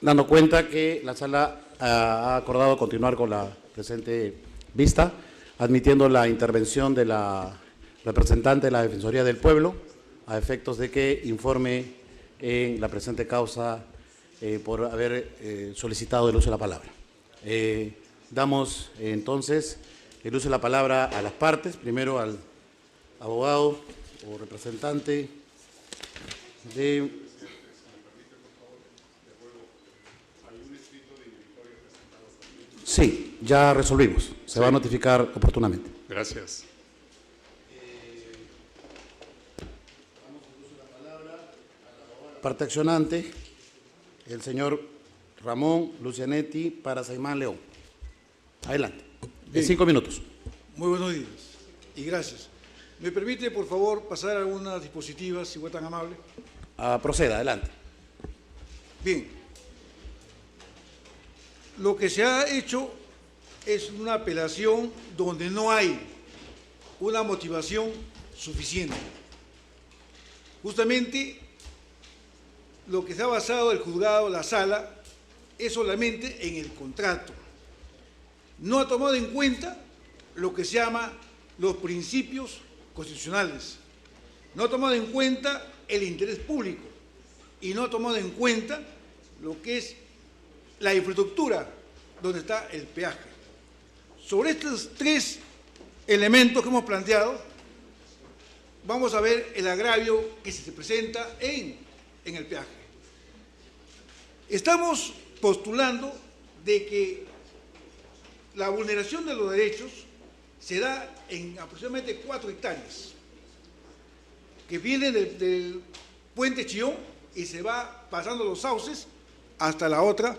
Dando cuenta que la sala ha acordado continuar con la presente vista, admitiendo la intervención de la representante de la Defensoría del Pueblo, a efectos de que informe en la presente causa por haber solicitado el uso de la palabra. Damos entonces el uso de la palabra a las partes, primero al abogado o representante de... Sí, ya resolvimos. Se va a notificar oportunamente. Gracias. Parte accionante, el señor Ramón Lucianetti para Saimán León. Adelante. En 5 minutos. Muy buenos días y gracias. ¿Me permite, por favor, pasar algunas diapositivas, si fue tan amable? Proceda, adelante. Bien. Lo que se ha hecho es una apelación donde no hay una motivación suficiente. Justamente lo que se ha basado el juzgado, la sala, es solamente en el contrato. No ha tomado en cuenta lo que se llama los principios constitucionales. No ha tomado en cuenta el interés público y no ha tomado en cuenta lo que es la infraestructura donde está el peaje. Sobre estos 3 elementos que hemos planteado, vamos a ver el agravio que se presenta en el peaje. Estamos postulando de que la vulneración de los derechos se da en aproximadamente 4 hectáreas, que vienen del puente Chillón y se va pasando los sauces hasta la otra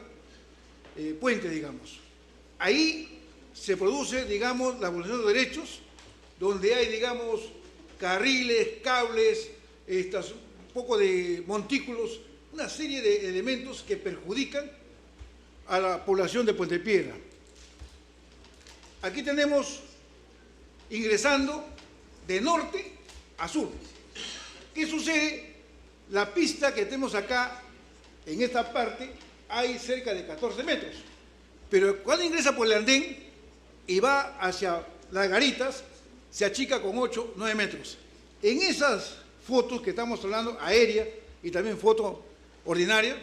puente, digamos. Ahí se produce, digamos, la vulneración de derechos, donde hay, digamos, carriles, cables, un poco de montículos, una serie de elementos que perjudican a la población de Puente Piedra. Aquí tenemos ingresando de norte a sur. ¿Qué sucede? La pista que tenemos acá, en esta parte, hay cerca de 14 metros. Pero cuando ingresa por el andén y va hacia las garitas, se achica con 8, 9 metros. En esas fotos que estamos hablando, aérea y también foto ordinaria,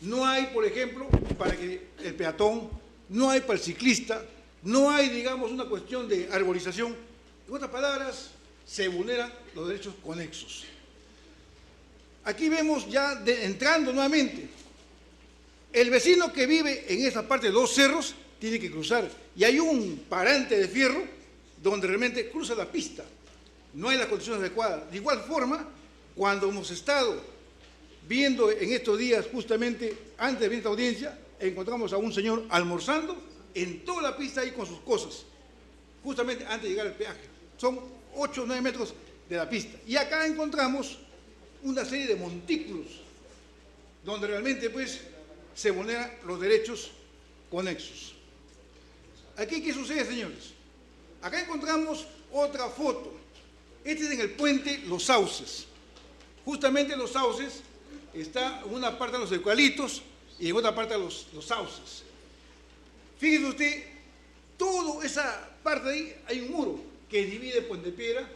no hay, por ejemplo, para que el peatón, no hay para el ciclista, no hay, digamos, una cuestión de arborización. En otras palabras, se vulneran los derechos conexos. Aquí vemos ya, entrando nuevamente, el vecino que vive en esa parte de 2 cerros tiene que cruzar. Y hay un parante de fierro donde realmente cruza la pista. No hay las condiciones adecuadas. De igual forma, cuando hemos estado viendo en estos días, justamente antes de venir a esta audiencia, encontramos a un señor almorzando en toda la pista ahí con sus cosas, justamente antes de llegar al peaje. Son 8 o 9 metros de la pista. Y acá encontramos una serie de montículos donde realmente pues se vulneran los derechos conexos. Aquí, ¿qué sucede, señores? Acá encontramos otra foto. Este es en el puente Los Sauces. Justamente Los Sauces está en una parte de los eucaliptos y en otra parte de los sauces. Fíjese usted, toda esa parte de ahí hay un muro que divide Puente Piedra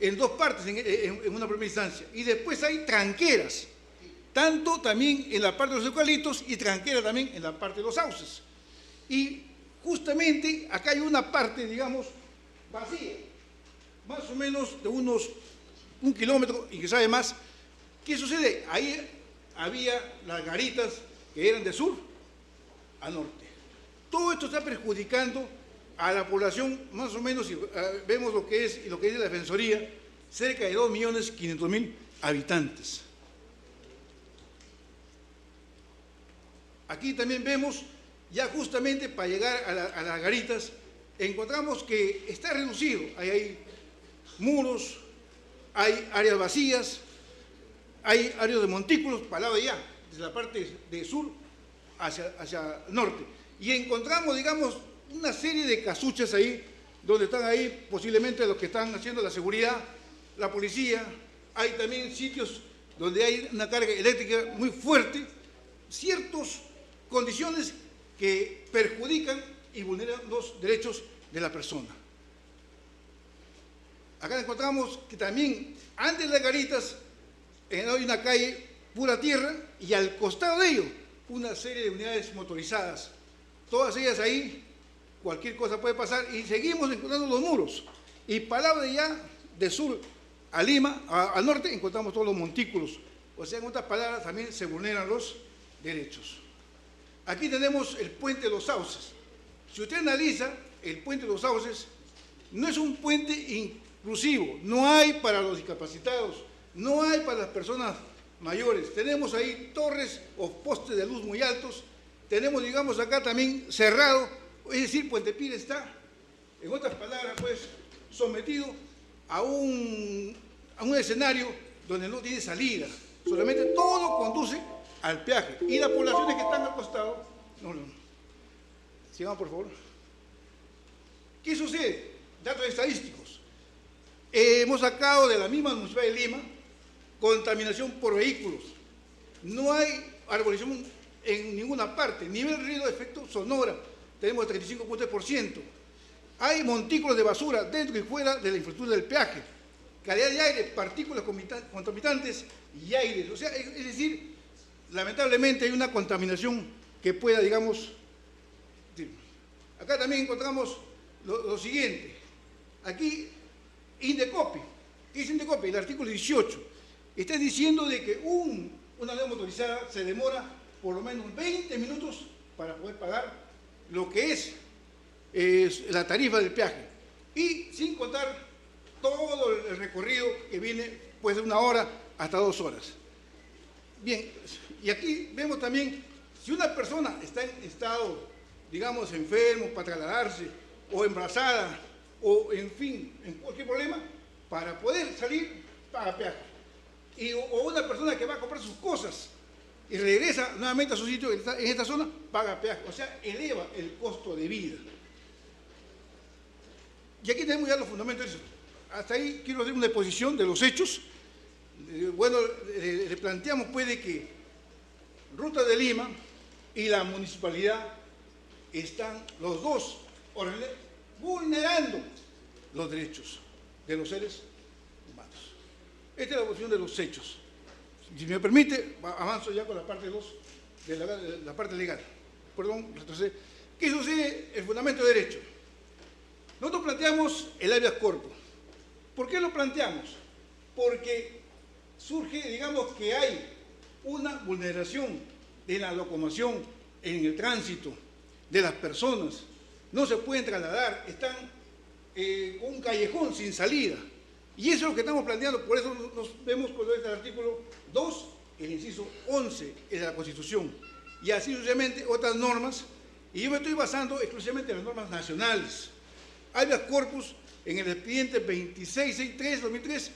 en 2 partes en una primera instancia. Y después hay tranqueras, tanto también en la parte de los eucaliptos y tranquera también en la parte de los sauces. Y justamente acá hay una parte, digamos, vacía, más o menos de unos 1 kilómetro y quizá de más. ¿Qué sucede? Ahí había las garitas que eran de sur a norte. Todo esto está perjudicando a la población, más o menos, si vemos lo que es la Defensoría, cerca de 2.500.000 habitantes. Aquí también vemos, ya justamente para llegar a las garitas, encontramos que está reducido. Ahí hay muros, hay áreas vacías, hay áreas de montículos para el lado de allá, desde la parte de sur hacia norte. Y encontramos, digamos, una serie de casuchas ahí, donde están ahí posiblemente los que están haciendo la seguridad, la policía. Hay también sitios donde hay una carga eléctrica muy fuerte, ciertas condiciones que perjudican y vulneran los derechos de la persona. Acá encontramos que también antes de las garitas hay una calle pura tierra y al costado de ello una serie de unidades motorizadas. Todas ellas ahí, cualquier cosa puede pasar y seguimos encontrando los muros. Y para el lado de allá, de sur a Lima, al norte, encontramos todos los montículos. O sea, en otras palabras, también se vulneran los derechos. Aquí tenemos el puente de los Sauces. Si usted analiza, el puente de los Sauces no es un puente inclusivo, no hay para los discapacitados, no hay para las personas mayores. Tenemos ahí torres o postes de luz muy altos, tenemos, digamos, acá también cerrado, es decir, Puente Piura está, en otras palabras, pues, sometido a un escenario donde no tiene salida, solamente todo conduce al peaje. Y las poblaciones que están al costado, sigamos por favor. ¿Qué sucede? Datos estadísticos. Hemos sacado de la misma Municipalidad de Lima contaminación por vehículos. No hay arborización en ninguna parte. Nivel de ruido de efecto sonora, tenemos 35,3%. Hay montículos de basura dentro y fuera de la infraestructura del peaje. Calidad de aire, partículas contaminantes y aires. O sea, es decir, lamentablemente hay una contaminación que pueda, digamos... Acá también encontramos lo siguiente. Aquí, Indecopi. ¿Qué dice Indecopi? El artículo 18. Está diciendo de que una unidad motorizada se demora por lo menos 20 minutos para poder pagar lo que es la tarifa del peaje. Y sin contar todo el recorrido que viene, puede ser 1 hora hasta 2 horas. Bien, y aquí vemos también, si una persona está en estado, digamos, enfermo para trasladarse, o embarazada, o en fin, en cualquier problema, para poder salir, paga peaje. O una persona que va a comprar sus cosas y regresa nuevamente a su sitio en esta zona, paga peaje. O sea, eleva el costo de vida. Y aquí tenemos ya los fundamentos. Hasta ahí quiero hacer una exposición de los hechos. Bueno, le planteamos pues de que Ruta de Lima y la municipalidad están los dos vulnerando los derechos de los seres humanos. Esta es la posición de los hechos. Si me permite, avanzo ya con la parte 2 de la parte legal. Perdón, retrocede. ¿Qué sucede? El fundamento de derecho. Nosotros planteamos el habeas corpus. ¿Por qué lo planteamos? Porque surge, digamos, que hay una vulneración de la locomoción en el tránsito de las personas. No se pueden trasladar, están con un callejón sin salida. Y eso es lo que estamos planteando, por eso nos vemos con el artículo 2, el inciso 11 de la Constitución. Y así sucesivamente otras normas, y yo me estoy basando exclusivamente en las normas nacionales. Habeas corpus, en el expediente 2663-2003,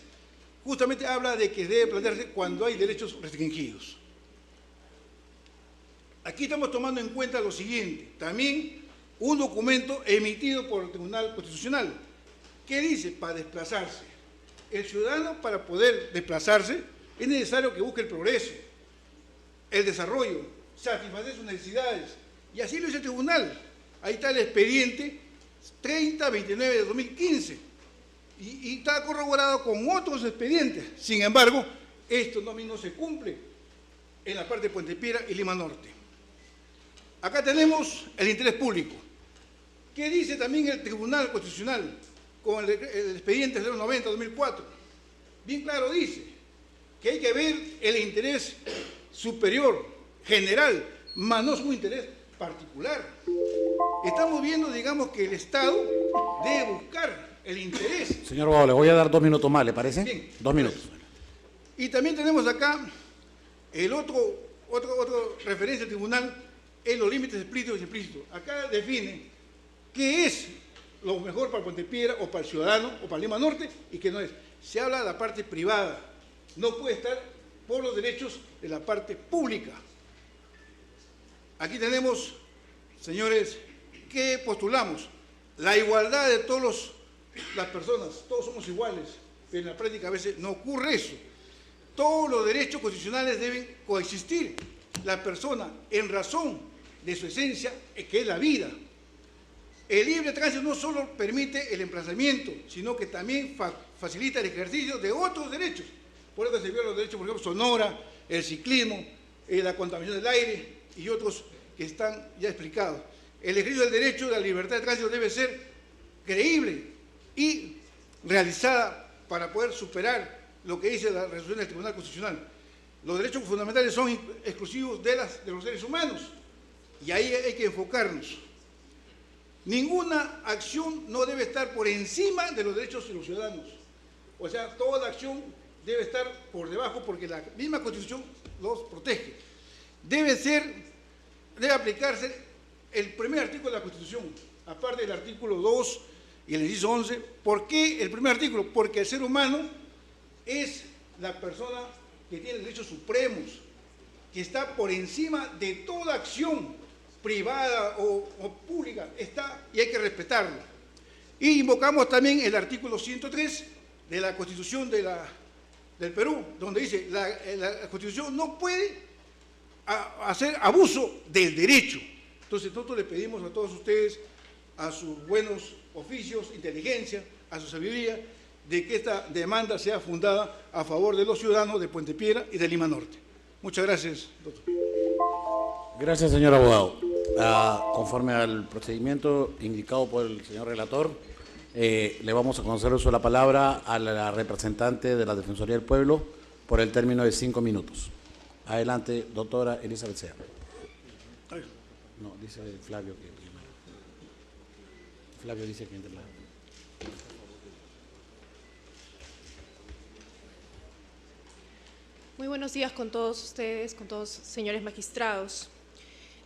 justamente habla de que debe plantearse cuando hay derechos restringidos. Aquí estamos tomando en cuenta lo siguiente, también un documento emitido por el Tribunal Constitucional, que dice, para desplazarse, el ciudadano para poder desplazarse es necesario que busque el progreso, el desarrollo, satisfacer sus necesidades, y así lo dice el tribunal. Ahí está el expediente 3029 de 2015, y está corroborado con otros expedientes. Sin embargo, esto no se cumple en la parte de Puente Piura y Lima Norte. Acá tenemos el interés público. ¿Qué dice también el Tribunal Constitucional con el expediente 090-2004? Bien claro dice que hay que ver el interés superior, general, más no su interés particular. Estamos viendo, digamos, que el Estado debe buscar el interés. Señor Guado, le voy a dar 2 minutos más, ¿le parece? Bien. 2 minutos. Y también tenemos acá el otro referencia al tribunal, en los límites explícitos y implícitos. Acá define qué es lo mejor para Puente Piura o para el ciudadano o para Lima Norte y qué no es. Se habla de la parte privada, no puede estar por los derechos de la parte pública. Aquí tenemos, señores, ¿qué postulamos? La igualdad de todas las personas, todos somos iguales, pero en la práctica a veces no ocurre eso. Todos los derechos constitucionales deben coexistir la persona en razón de su esencia, que es la vida. El libre tránsito no solo permite el emplazamiento, sino que también facilita el ejercicio de otros derechos. Por eso se violan los derechos, por ejemplo, Sonora, el ciclismo, la contaminación del aire y otros que están ya explicados. El ejercicio del derecho de la libertad de tránsito debe ser creíble y realizada para poder superar lo que dice la resolución del Tribunal Constitucional. Los derechos fundamentales son exclusivos de los seres humanos y ahí hay que enfocarnos. Ninguna acción no debe estar por encima de los derechos de los ciudadanos. O sea, toda acción debe estar por debajo porque la misma Constitución los protege. Debe aplicarse el primer artículo de la Constitución, aparte del artículo 2 y el inciso 11. ¿Por qué el primer artículo? Porque el ser humano es la persona que tiene derechos supremos, que está por encima de toda acción privada o pública, y hay que respetarlo. Y invocamos también el artículo 103 de la Constitución del Perú, donde dice la Constitución no puede hacer abuso del derecho. Entonces nosotros le pedimos a todos ustedes, a sus buenos oficios, inteligencia, a su sabiduría, de que esta demanda sea fundada a favor de los ciudadanos de Puente Piedra y de Lima Norte. Muchas gracias, doctor. Gracias, señor abogado. Conforme al procedimiento indicado por el señor relator, le vamos a conceder uso de la palabra a la representante de la Defensoría del Pueblo por el término de 5 minutos. Adelante, doctora Elizabeth Sea. No, dice Flavio que primero. Flavio dice que entre la... Muy buenos días con todos ustedes, con todos señores magistrados.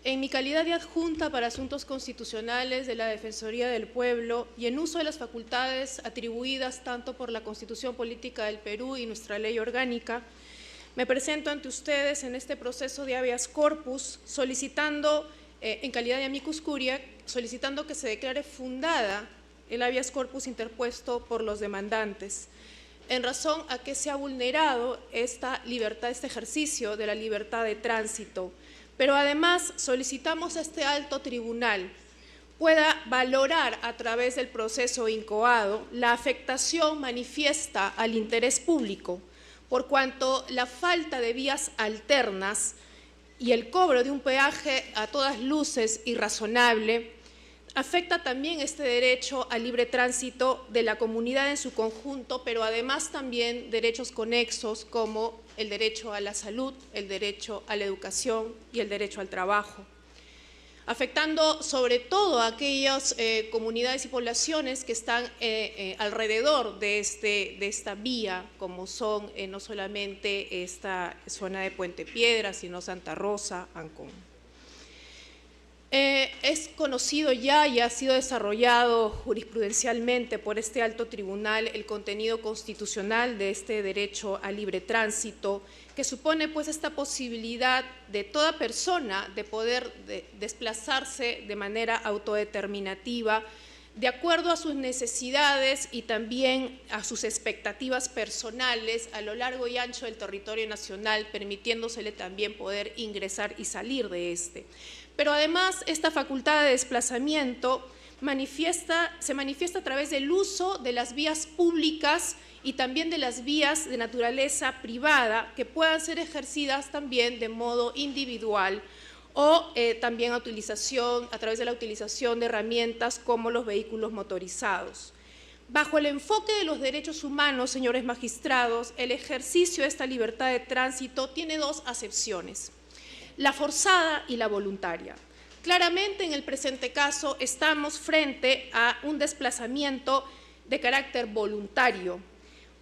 En mi calidad de adjunta para asuntos constitucionales de la Defensoría del Pueblo y en uso de las facultades atribuidas tanto por la Constitución Política del Perú y nuestra ley orgánica, me presento ante ustedes en este proceso de habeas corpus solicitando, en calidad de amicus curiae, solicitando que se declare fundada el habeas corpus interpuesto por los demandantes, en razón a que se ha vulnerado esta libertad, este ejercicio de la libertad de tránsito. Pero además solicitamos a este alto tribunal pueda valorar a través del proceso incoado la afectación manifiesta al interés público, por cuanto la falta de vías alternas y el cobro de un peaje a todas luces irrazonable afecta también este derecho al libre tránsito de la comunidad en su conjunto, pero además también derechos conexos como el derecho a la salud, el derecho a la educación y el derecho al trabajo, afectando sobre todo a aquellas comunidades y poblaciones que están alrededor de esta vía, como son no solamente esta zona de Puente Piedra, sino Santa Rosa, Ancón. Es conocido ya y ha sido desarrollado jurisprudencialmente por este alto tribunal el contenido constitucional de este derecho al libre tránsito, que supone pues esta posibilidad de toda persona de poder desplazarse de manera autodeterminativa, de acuerdo a sus necesidades y también a sus expectativas personales a lo largo y ancho del territorio nacional, permitiéndosele también poder ingresar y salir de este. Pero además esta facultad de desplazamiento se manifiesta a través del uso de las vías públicas y también de las vías de naturaleza privada que puedan ser ejercidas también de modo individual o también a través de la utilización de herramientas como los vehículos motorizados. Bajo el enfoque de los derechos humanos, señores magistrados, el ejercicio de esta libertad de tránsito tiene dos acepciones: la forzada y la voluntaria. Claramente, en el presente caso, estamos frente a un desplazamiento de carácter voluntario,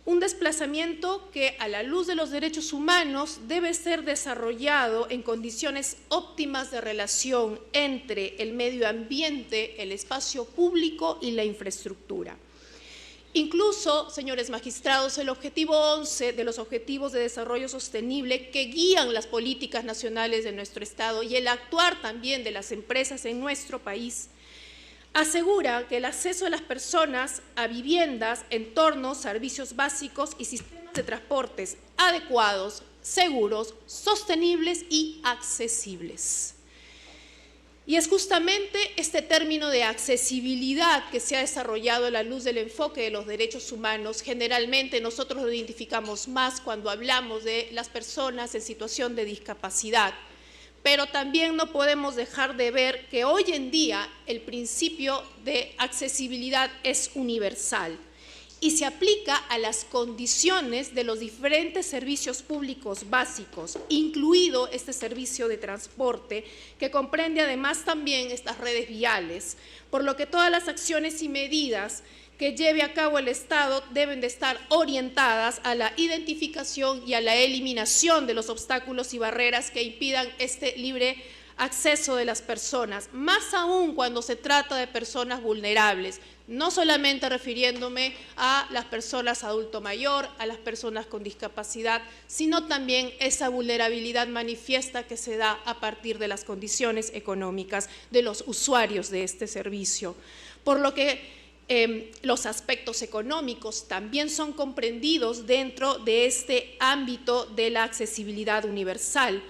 un desplazamiento que, a la luz de los derechos humanos, debe ser desarrollado en condiciones óptimas de relación entre el medio ambiente, el espacio público y la infraestructura. Incluso, señores magistrados, el objetivo 11 de los Objetivos de Desarrollo Sostenible que guían las políticas nacionales de nuestro Estado y el actuar también de las empresas en nuestro país, asegura que el acceso de las personas a viviendas, entornos, servicios básicos y sistemas de transportes adecuados seguros, sostenibles y accesibles. Y es justamente este término de accesibilidad que se ha desarrollado a la luz del enfoque de los derechos humanos. Generalmente nosotros lo identificamos más cuando hablamos de las personas en situación de discapacidad, pero también no podemos dejar de ver que hoy en día el principio de accesibilidad es universal y se aplica a las condiciones de los diferentes servicios públicos básicos, incluido este servicio de transporte, que comprende además también estas redes viales, por lo que todas las acciones y medidas que lleve a cabo el Estado deben de estar orientadas a la identificación y a la eliminación de los obstáculos y barreras que impidan este libre acceso de las personas, más aún cuando se trata de personas vulnerables, no solamente refiriéndome a las personas adulto mayor, a las personas con discapacidad, sino también esa vulnerabilidad manifiesta que se da a partir de las condiciones económicas de los usuarios de este servicio. Por lo que los aspectos económicos también son comprendidos dentro de este ámbito de la accesibilidad universal,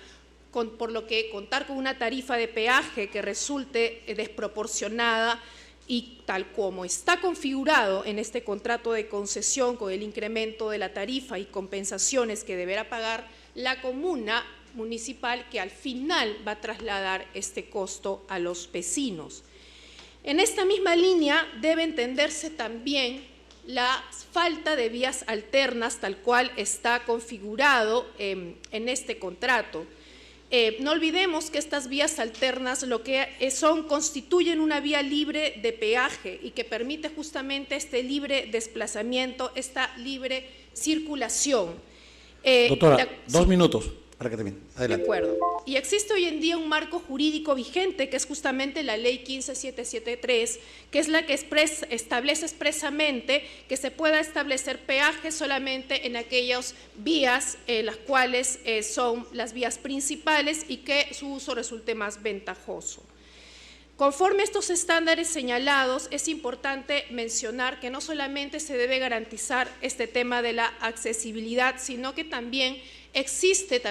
por lo que contar con una tarifa de peaje que resulte desproporcionada y tal como está configurado en este contrato de concesión con el incremento de la tarifa y compensaciones que deberá pagar la comuna municipal, que al final va a trasladar este costo a los vecinos. En esta misma línea debe entenderse también la falta de vías alternas tal cual está configurado en este contrato. No olvidemos que estas vías alternas lo que constituyen una vía libre de peaje y que permite justamente este libre desplazamiento, esta libre circulación. Doctora, 2 minutos para que termine. Adelante. De acuerdo. Y existe hoy en día un marco jurídico vigente que es justamente la Ley 15773, que es la que establece expresamente que se pueda establecer peaje solamente en aquellas vías las cuales son las vías principales y que su uso resulte más ventajoso. Conforme a estos estándares señalados, es importante mencionar que no solamente se debe garantizar este tema de la accesibilidad, sino que también existe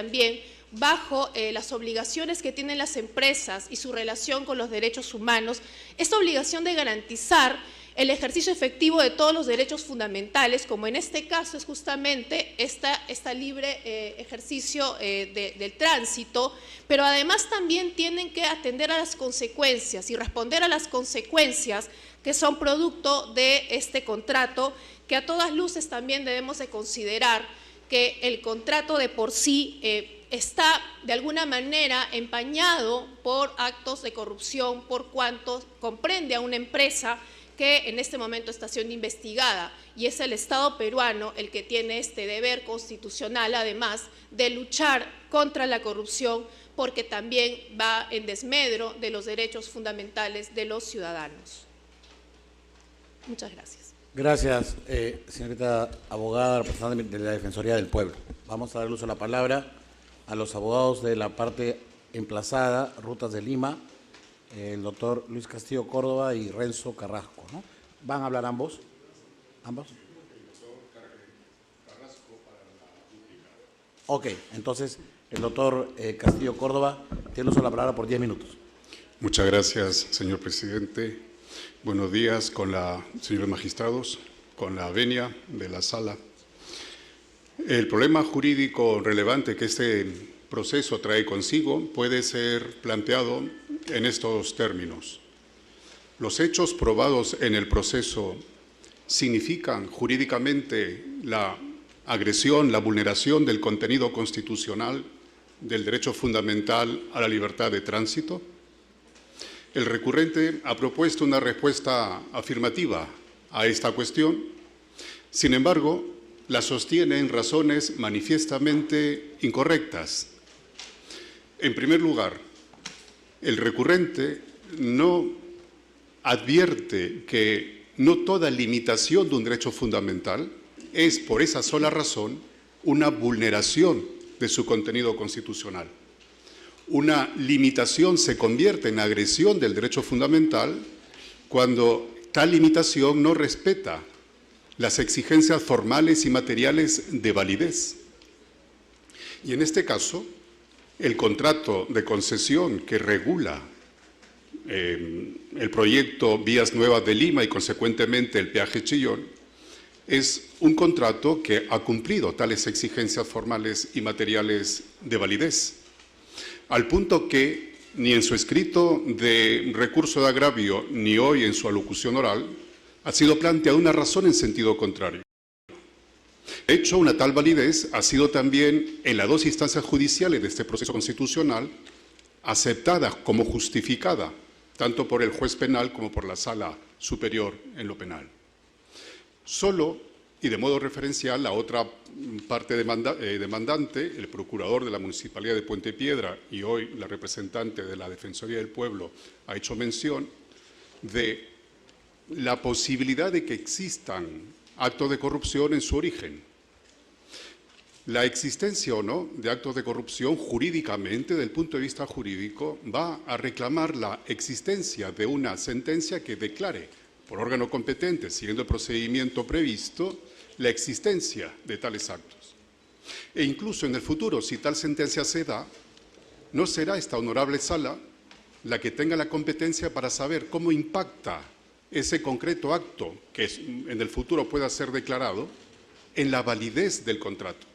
bajo las obligaciones que tienen las empresas y su relación con los derechos humanos, esta obligación de garantizar el ejercicio efectivo de todos los derechos fundamentales, como en este caso es justamente esta libre ejercicio del tránsito, pero además también tienen que atender a las consecuencias y responder a las consecuencias que son producto de este contrato, que a todas luces también debemos de considerar que el contrato de por sí está de alguna manera empañado por actos de corrupción, por cuanto comprende a una empresa que en este momento está siendo investigada, y es el Estado peruano el que tiene este deber constitucional, además de luchar contra la corrupción, porque también va en desmedro de los derechos fundamentales de los ciudadanos. Muchas gracias. Gracias, señorita abogada, representante de la Defensoría del Pueblo. Vamos a dar uso a la palabra a los abogados de la parte emplazada, Rutas de Lima, el doctor Luis Castillo Córdoba y Renzo Carrasco, ¿no? ¿Van a hablar ambos? ¿Ambos? Ok, entonces el doctor Castillo Córdoba tiene uso de la palabra por 10 minutos. Muchas gracias, señor presidente. Buenos días con señores magistrados, con la venia de la sala. El problema jurídico relevante que este proceso trae consigo puede ser planteado en estos términos. Los hechos probados en el proceso significan jurídicamente la agresión, la vulneración del contenido constitucional del derecho fundamental a la libertad de tránsito. El recurrente ha propuesto una respuesta afirmativa a esta cuestión, sin embargo, la sostiene en razones manifiestamente incorrectas. En primer lugar, el recurrente no advierte que no toda limitación de un derecho fundamental es, por esa sola razón, una vulneración de su contenido constitucional. Una limitación se convierte en agresión del derecho fundamental cuando tal limitación no respeta las exigencias formales y materiales de validez. Y en este caso, el contrato de concesión que regula el proyecto Vías Nuevas de Lima y, consecuentemente, el peaje Chillón, es un contrato que ha cumplido tales exigencias formales y materiales de validez, al punto que ni en su escrito de recurso de agravio ni hoy en su alocución oral ha sido planteada una razón en sentido contrario. De hecho, una tal validez ha sido también en las dos instancias judiciales de este proceso constitucional aceptada como justificada, tanto por el juez penal como por la Sala Superior en lo penal. Solo, y de modo referencial, la otra parte demandante, el procurador de la Municipalidad de Puente Piedra y hoy la representante de la Defensoría del Pueblo, ha hecho mención de la posibilidad de que existan actos de corrupción en su origen. La existencia o no de actos de corrupción jurídicamente, desde el punto de vista jurídico, va a reclamar la existencia de una sentencia que declare por órgano competente, siguiendo el procedimiento previsto, la existencia de tales actos. E incluso en el futuro, si tal sentencia se da, no será esta honorable sala la que tenga la competencia para saber cómo impacta ese concreto acto que en el futuro pueda ser declarado en la validez del contrato.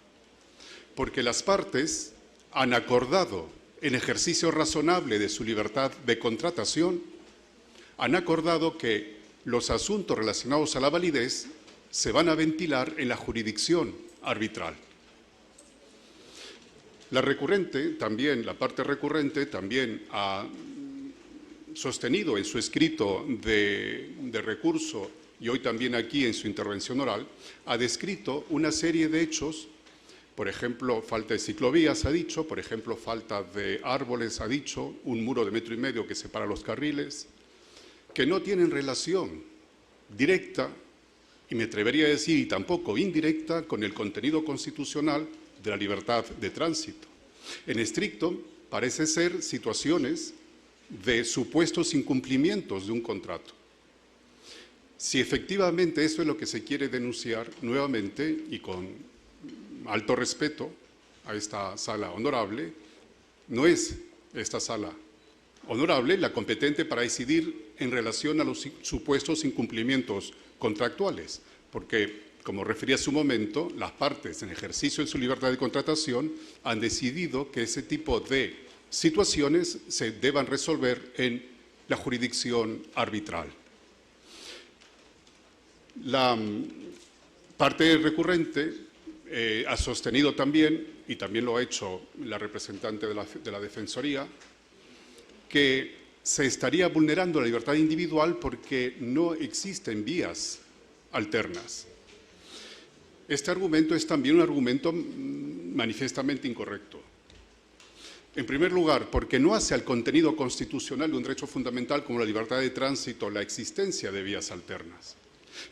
Porque las partes han acordado, en ejercicio razonable de su libertad de contratación, han acordado que los asuntos relacionados a la validez se van a ventilar en la jurisdicción arbitral. La parte recurrente también ha sostenido en su escrito de recurso y hoy también aquí en su intervención oral, ha descrito una serie de hechos. Por ejemplo, falta de ciclovías, ha dicho, por ejemplo, falta de árboles, ha dicho, un muro de 1,5 metros que separa los carriles, que no tienen relación directa, y me atrevería a decir, y tampoco indirecta, con el contenido constitucional de la libertad de tránsito. En estricto, parece ser situaciones de supuestos incumplimientos de un contrato. Si efectivamente eso es lo que se quiere denunciar nuevamente y con alto respeto a esta sala honorable, no es esta sala honorable la competente para decidir en relación a los supuestos incumplimientos contractuales, porque, como refería hace un momento, las partes en ejercicio de su libertad de contratación han decidido que ese tipo de situaciones se deban resolver en la jurisdicción arbitral. La parte recurrente ha sostenido también, y también lo ha hecho la representante de la Defensoría, que se estaría vulnerando la libertad individual porque no existen vías alternas. Este argumento es también un argumento manifiestamente incorrecto. En primer lugar, porque no hace al contenido constitucional de un derecho fundamental como la libertad de tránsito la existencia de vías alternas.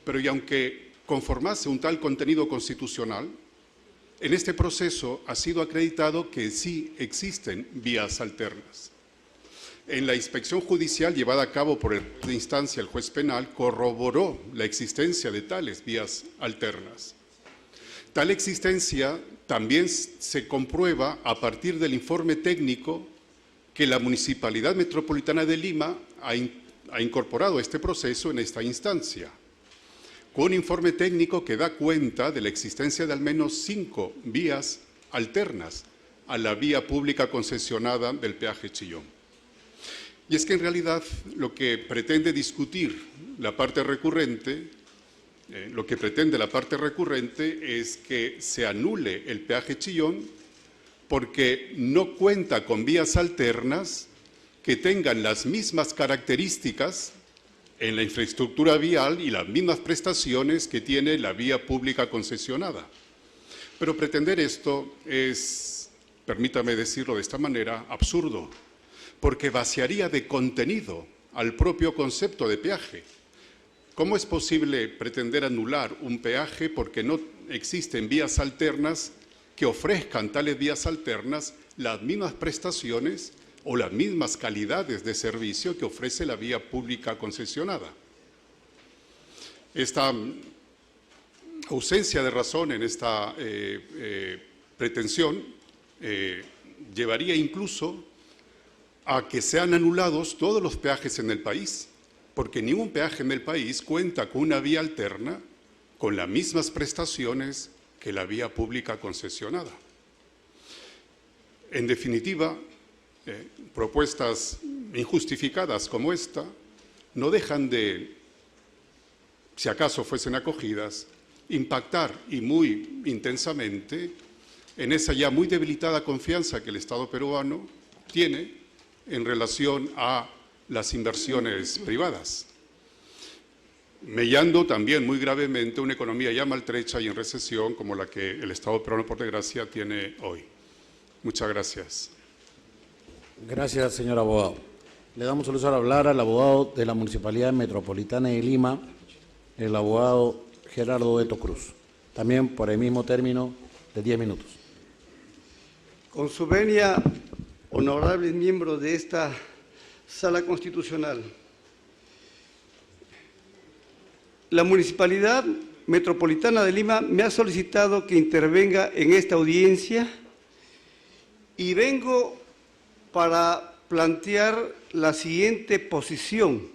Pero y aunque conformase un tal contenido constitucional, en este proceso ha sido acreditado que sí existen vías alternas. En la inspección judicial llevada a cabo por de instancia el juez penal corroboró la existencia de tales vías alternas. Tal existencia también se comprueba a partir del informe técnico que la Municipalidad Metropolitana de Lima ha incorporado a este proceso en esta instancia, con un informe técnico que da cuenta de la existencia de al menos 5 vías alternas a la vía pública concesionada del peaje Chillón. Y es que en realidad lo que pretende discutir la parte recurrente, es que se anule el peaje Chillón porque no cuenta con vías alternas que tengan las mismas características en la infraestructura vial y las mismas prestaciones que tiene la vía pública concesionada. Pero pretender esto es, permítame decirlo de esta manera, absurdo, porque vaciaría de contenido al propio concepto de peaje. ¿Cómo es posible pretender anular un peaje porque no existen vías alternas que ofrezcan tales vías alternas las mismas prestaciones o las mismas calidades de servicio que ofrece la vía pública concesionada? Esta ausencia de razón en esta pretensión llevaría incluso a que sean anulados todos los peajes en el país, porque ningún peaje en el país cuenta con una vía alterna con las mismas prestaciones que la vía pública concesionada. En definitiva, propuestas injustificadas como esta no dejan de, si acaso fuesen acogidas, impactar y muy intensamente en esa ya muy debilitada confianza que el Estado peruano tiene en relación a las inversiones privadas, mellando también muy gravemente una economía ya maltrecha y en recesión como la que el Estado peruano, por desgracia, tiene hoy. Muchas gracias. Gracias, señor abogado. Le damos el uso a hablar al abogado de la Municipalidad Metropolitana de Lima, el abogado Gerardo Eto Cruz, también por el mismo término de 10 minutos. Con su venia, honorables miembros de esta Sala Constitucional, la Municipalidad Metropolitana de Lima me ha solicitado que intervenga en esta audiencia y vengo para plantear la siguiente posición.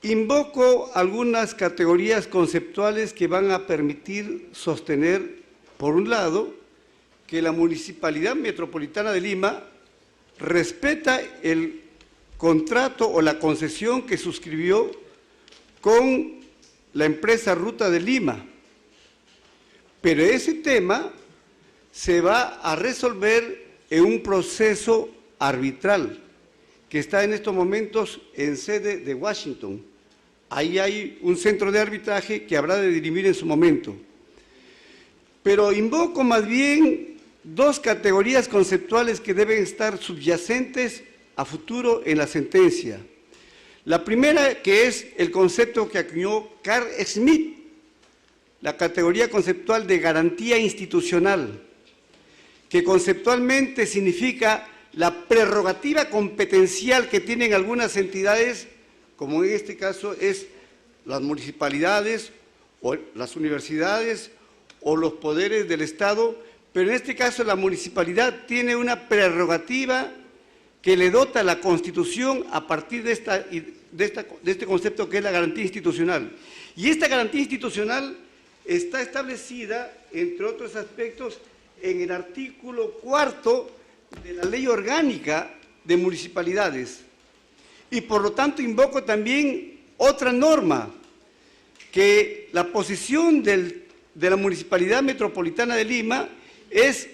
Invoco algunas categorías conceptuales que van a permitir sostener, por un lado, que la Municipalidad Metropolitana de Lima respeta el contrato o la concesión que suscribió con la empresa Ruta de Lima. Pero ese tema se va a resolver en un proceso arbitral que está en estos momentos en sede de Washington. Ahí hay un centro de arbitraje que habrá de dirimir en su momento. Pero invoco más bien dos categorías conceptuales que deben estar subyacentes a futuro en la sentencia. La primera, que es el concepto que acuñó Carl Schmitt, la categoría conceptual de garantía institucional, que conceptualmente significa la prerrogativa competencial que tienen algunas entidades, como en este caso es las municipalidades o las universidades o los poderes del Estado, pero en este caso la municipalidad tiene una prerrogativa que le dota la Constitución a partir de este concepto que es la garantía institucional. Y esta garantía institucional está establecida, entre otros aspectos, en el artículo 4 de la Ley Orgánica de Municipalidades. Y por lo tanto invoco también otra norma, que la posición de la Municipalidad Metropolitana de Lima es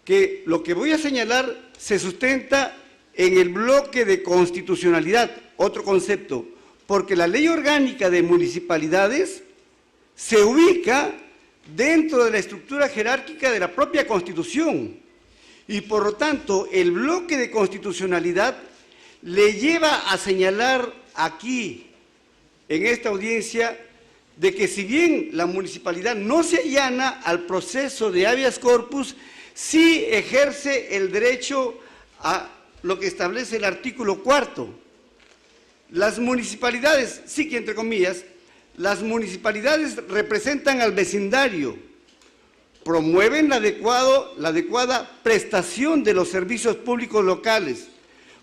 que lo que voy a señalar se sustenta en el bloque de constitucionalidad, otro concepto, porque la Ley Orgánica de Municipalidades se ubica dentro de la estructura jerárquica de la propia Constitución y por lo tanto el bloque de constitucionalidad le lleva a señalar aquí, en esta audiencia, de que si bien la municipalidad no se allana al proceso de habeas corpus, sí ejerce el derecho a lo que establece el artículo 4. Las municipalidades, sí que entre comillas, las municipalidades representan al vecindario, promueven la adecuada prestación de los servicios públicos locales,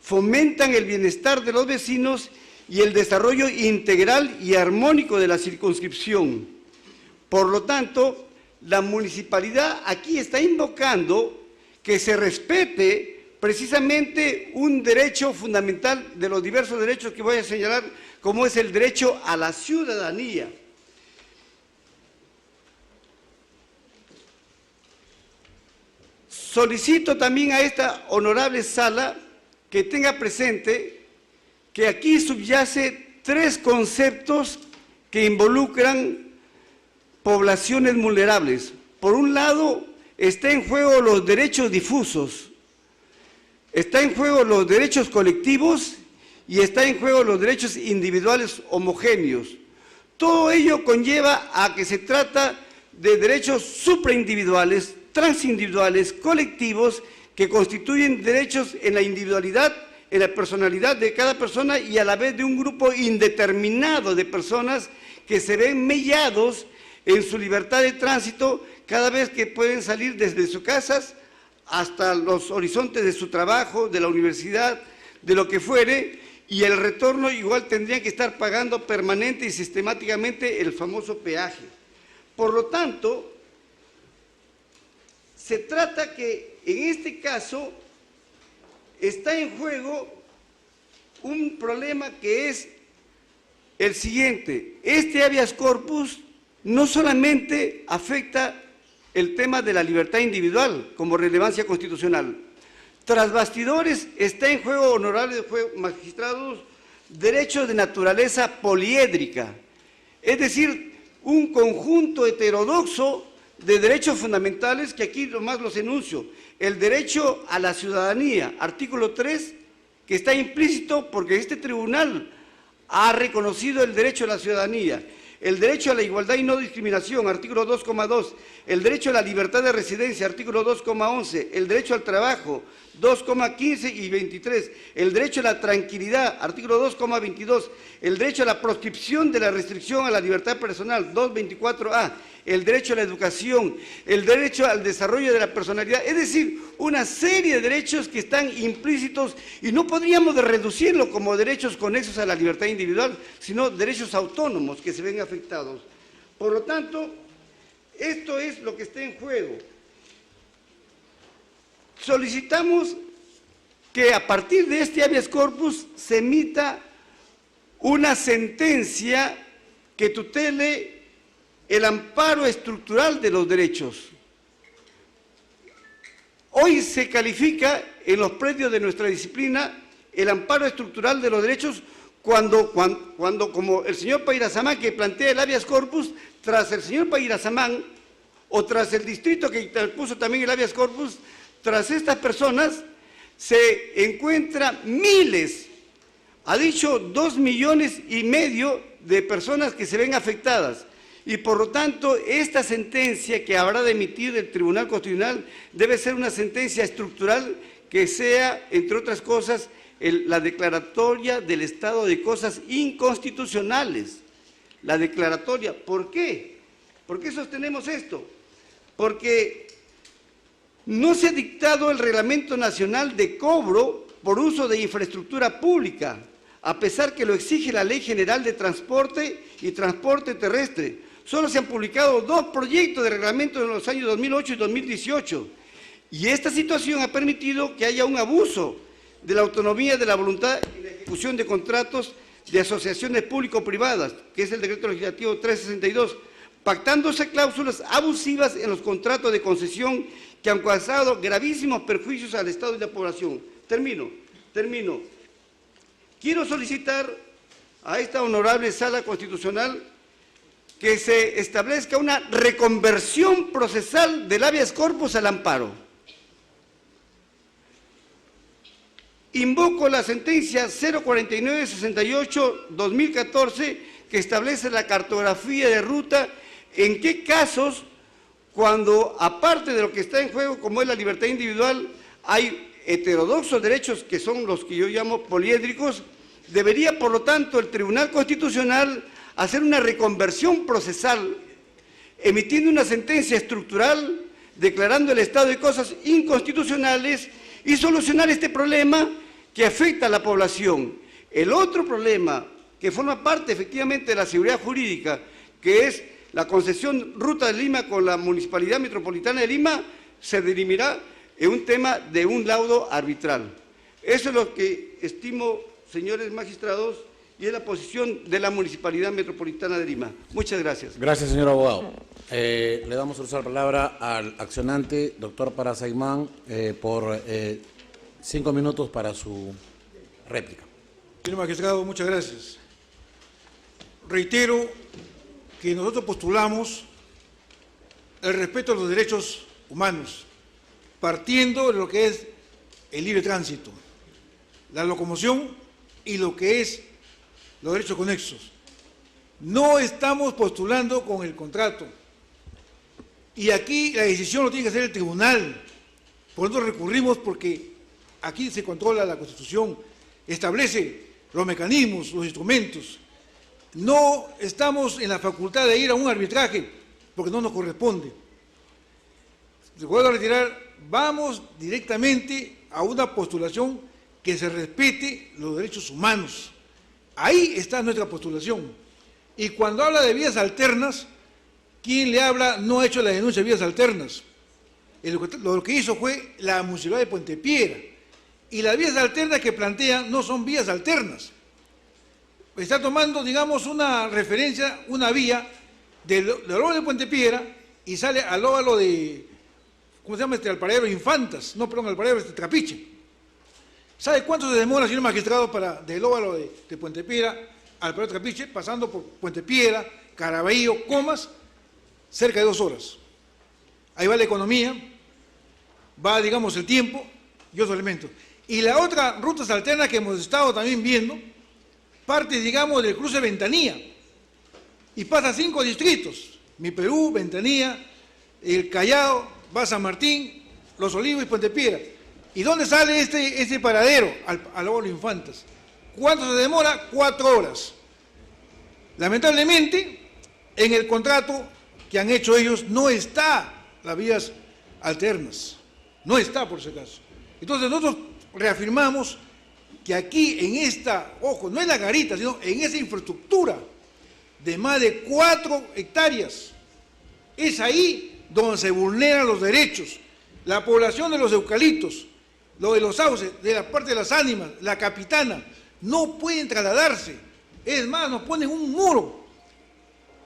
fomentan el bienestar de los vecinos y el desarrollo integral y armónico de la circunscripción. Por lo tanto, la municipalidad aquí está invocando que se respete precisamente un derecho fundamental de los diversos derechos que voy a señalar, como es el derecho a la ciudadanía. Solicito también a esta honorable sala que tenga presente que aquí subyace tres conceptos que involucran poblaciones vulnerables. Por un lado, está en juego los derechos difusos, está en juego los derechos colectivos y está en juego los derechos individuales homogéneos. Todo ello conlleva a que se trata de derechos supraindividuales, transindividuales, colectivos, que constituyen derechos en la individualidad, en la personalidad de cada persona y a la vez de un grupo indeterminado de personas que se ven mellados en su libertad de tránsito, cada vez que pueden salir desde sus casas hasta los horizontes de su trabajo, de la universidad, de lo que fuere, y el retorno igual tendrían que estar pagando permanente y sistemáticamente el famoso peaje. Por lo tanto, se trata que en este caso está en juego un problema que es el siguiente. Este habeas corpus no solamente afecta el tema de la libertad individual como relevancia constitucional. Tras bastidores está en juego, honorables magistrados, derechos de naturaleza poliédrica, es decir, un conjunto heterodoxo de derechos fundamentales que aquí nomás los enuncio. El derecho a la ciudadanía, artículo 3, que está implícito porque este tribunal ha reconocido el derecho a la ciudadanía. El derecho a la igualdad y no discriminación, artículo 2,2. El derecho a la libertad de residencia, artículo 2,11. El derecho al trabajo, 2,15 y 23. El derecho a la tranquilidad, artículo 2,22. El derecho a la proscripción de la restricción a la libertad personal, 2,24A. El derecho a la educación, el derecho al desarrollo de la personalidad. Es decir, una serie de derechos que están implícitos y no podríamos reducirlo como derechos conexos a la libertad individual, sino derechos autónomos que se ven afectados. Por lo tanto, esto es lo que está en juego. Solicitamos que a partir de este habeas corpus se emita una sentencia que tutele el amparo estructural de los derechos. Hoy se califica en los predios de nuestra disciplina el amparo estructural de los derechos cuando como el señor Pairazamán que plantea el habeas corpus, tras el señor Pairazamán o tras el distrito que interpuso también el habeas corpus, tras estas personas se encuentran miles, ha dicho 2,5 millones de personas que se ven afectadas. Y por lo tanto, esta sentencia que habrá de emitir el Tribunal Constitucional debe ser una sentencia estructural que sea, entre otras cosas, la declaratoria del estado de cosas inconstitucionales. La declaratoria. ¿Por qué? ¿Por qué sostenemos esto? Porque no se ha dictado el Reglamento Nacional de Cobro por uso de infraestructura pública, a pesar que lo exige la Ley General de Transporte y Transporte Terrestre. Solo se han publicado 2 proyectos de reglamento en los años 2008 y 2018. Y esta situación ha permitido que haya un abuso de la autonomía de la voluntad en la ejecución de contratos de asociaciones público-privadas, que es el Decreto Legislativo 362, pactándose cláusulas abusivas en los contratos de concesión que han causado gravísimos perjuicios al Estado y a la población. Termino. Quiero solicitar a esta honorable Sala Constitucional que se establezca una reconversión procesal del habeas corpus al amparo. Invoco la sentencia 04968-2014 que establece la cartografía de ruta en qué casos, cuando aparte de lo que está en juego como es la libertad individual, hay heterodoxos derechos que son los que yo llamo poliédricos, debería por lo tanto el Tribunal Constitucional hacer una reconversión procesal, emitiendo una sentencia estructural, declarando el estado de cosas inconstitucionales y solucionar este problema que afecta a la población. El otro problema, que forma parte efectivamente de la seguridad jurídica, que es la concesión Ruta de Lima con la Municipalidad Metropolitana de Lima, se dirimirá en un tema de un laudo arbitral. Eso es lo que estimo, señores magistrados, y es la posición de la Municipalidad Metropolitana de Lima. Muchas gracias. Gracias, señor abogado. Le damos a usar la palabra al accionante, doctor Pairazamán, por 5 minutos para su réplica. Señor magistrado, muchas gracias. Reitero que nosotros postulamos el respeto a los derechos humanos, partiendo de lo que es el libre tránsito, la locomoción y lo que es los derechos conexos. No estamos postulando con el contrato. Y aquí la decisión lo tiene que hacer el tribunal. Por eso recurrimos porque aquí se controla la Constitución, establece los mecanismos, los instrumentos. No estamos en la facultad de ir a un arbitraje porque no nos corresponde. vuelvo a retirar, vamos directamente a una postulación que se respete los derechos humanos. Ahí está nuestra postulación. Y cuando habla de vías alternas, ¿quién le habla? No ha hecho la denuncia de vías alternas. Lo que hizo fue la Municipalidad de Puente Piedra. Y las vías alternas que plantean no son vías alternas. Está tomando, digamos, una referencia, una vía del óvalo de Puente Piedra y sale al óvalo de, ¿cómo se llama? Al paradero Infantas, no, perdón, al paradero Trapiche. ¿Sabe cuánto se demora, señor magistrado, del óvalo de Puente Piedra al paradero Trapiche, pasando por Puente Piedra, Caraballo, Comas? Cerca de 2 horas. Ahí va la economía, va, digamos, el tiempo y otros elementos. Y la otra rutas alternas que hemos estado también viendo, parte, digamos, del cruce Ventanilla y pasa 5 distritos: Mi Perú, Ventanilla, El Callao, va a San Martín, Los Olivos y Puente Piedra. ¿Y dónde sale este paradero? Al óvalo Infantas. ¿Cuánto se demora? 4 horas. Lamentablemente, en el contrato que han hecho ellos no está las vías alternas. No está, por si acaso. Entonces nosotros reafirmamos que aquí en esta, ojo, no en la garita, sino en esa infraestructura de más de 4 hectáreas, es ahí donde se vulneran los derechos. La población de los eucaliptos, lo de los sauces, de la parte de las ánimas, la capitana, no pueden trasladarse. Es más, nos ponen un muro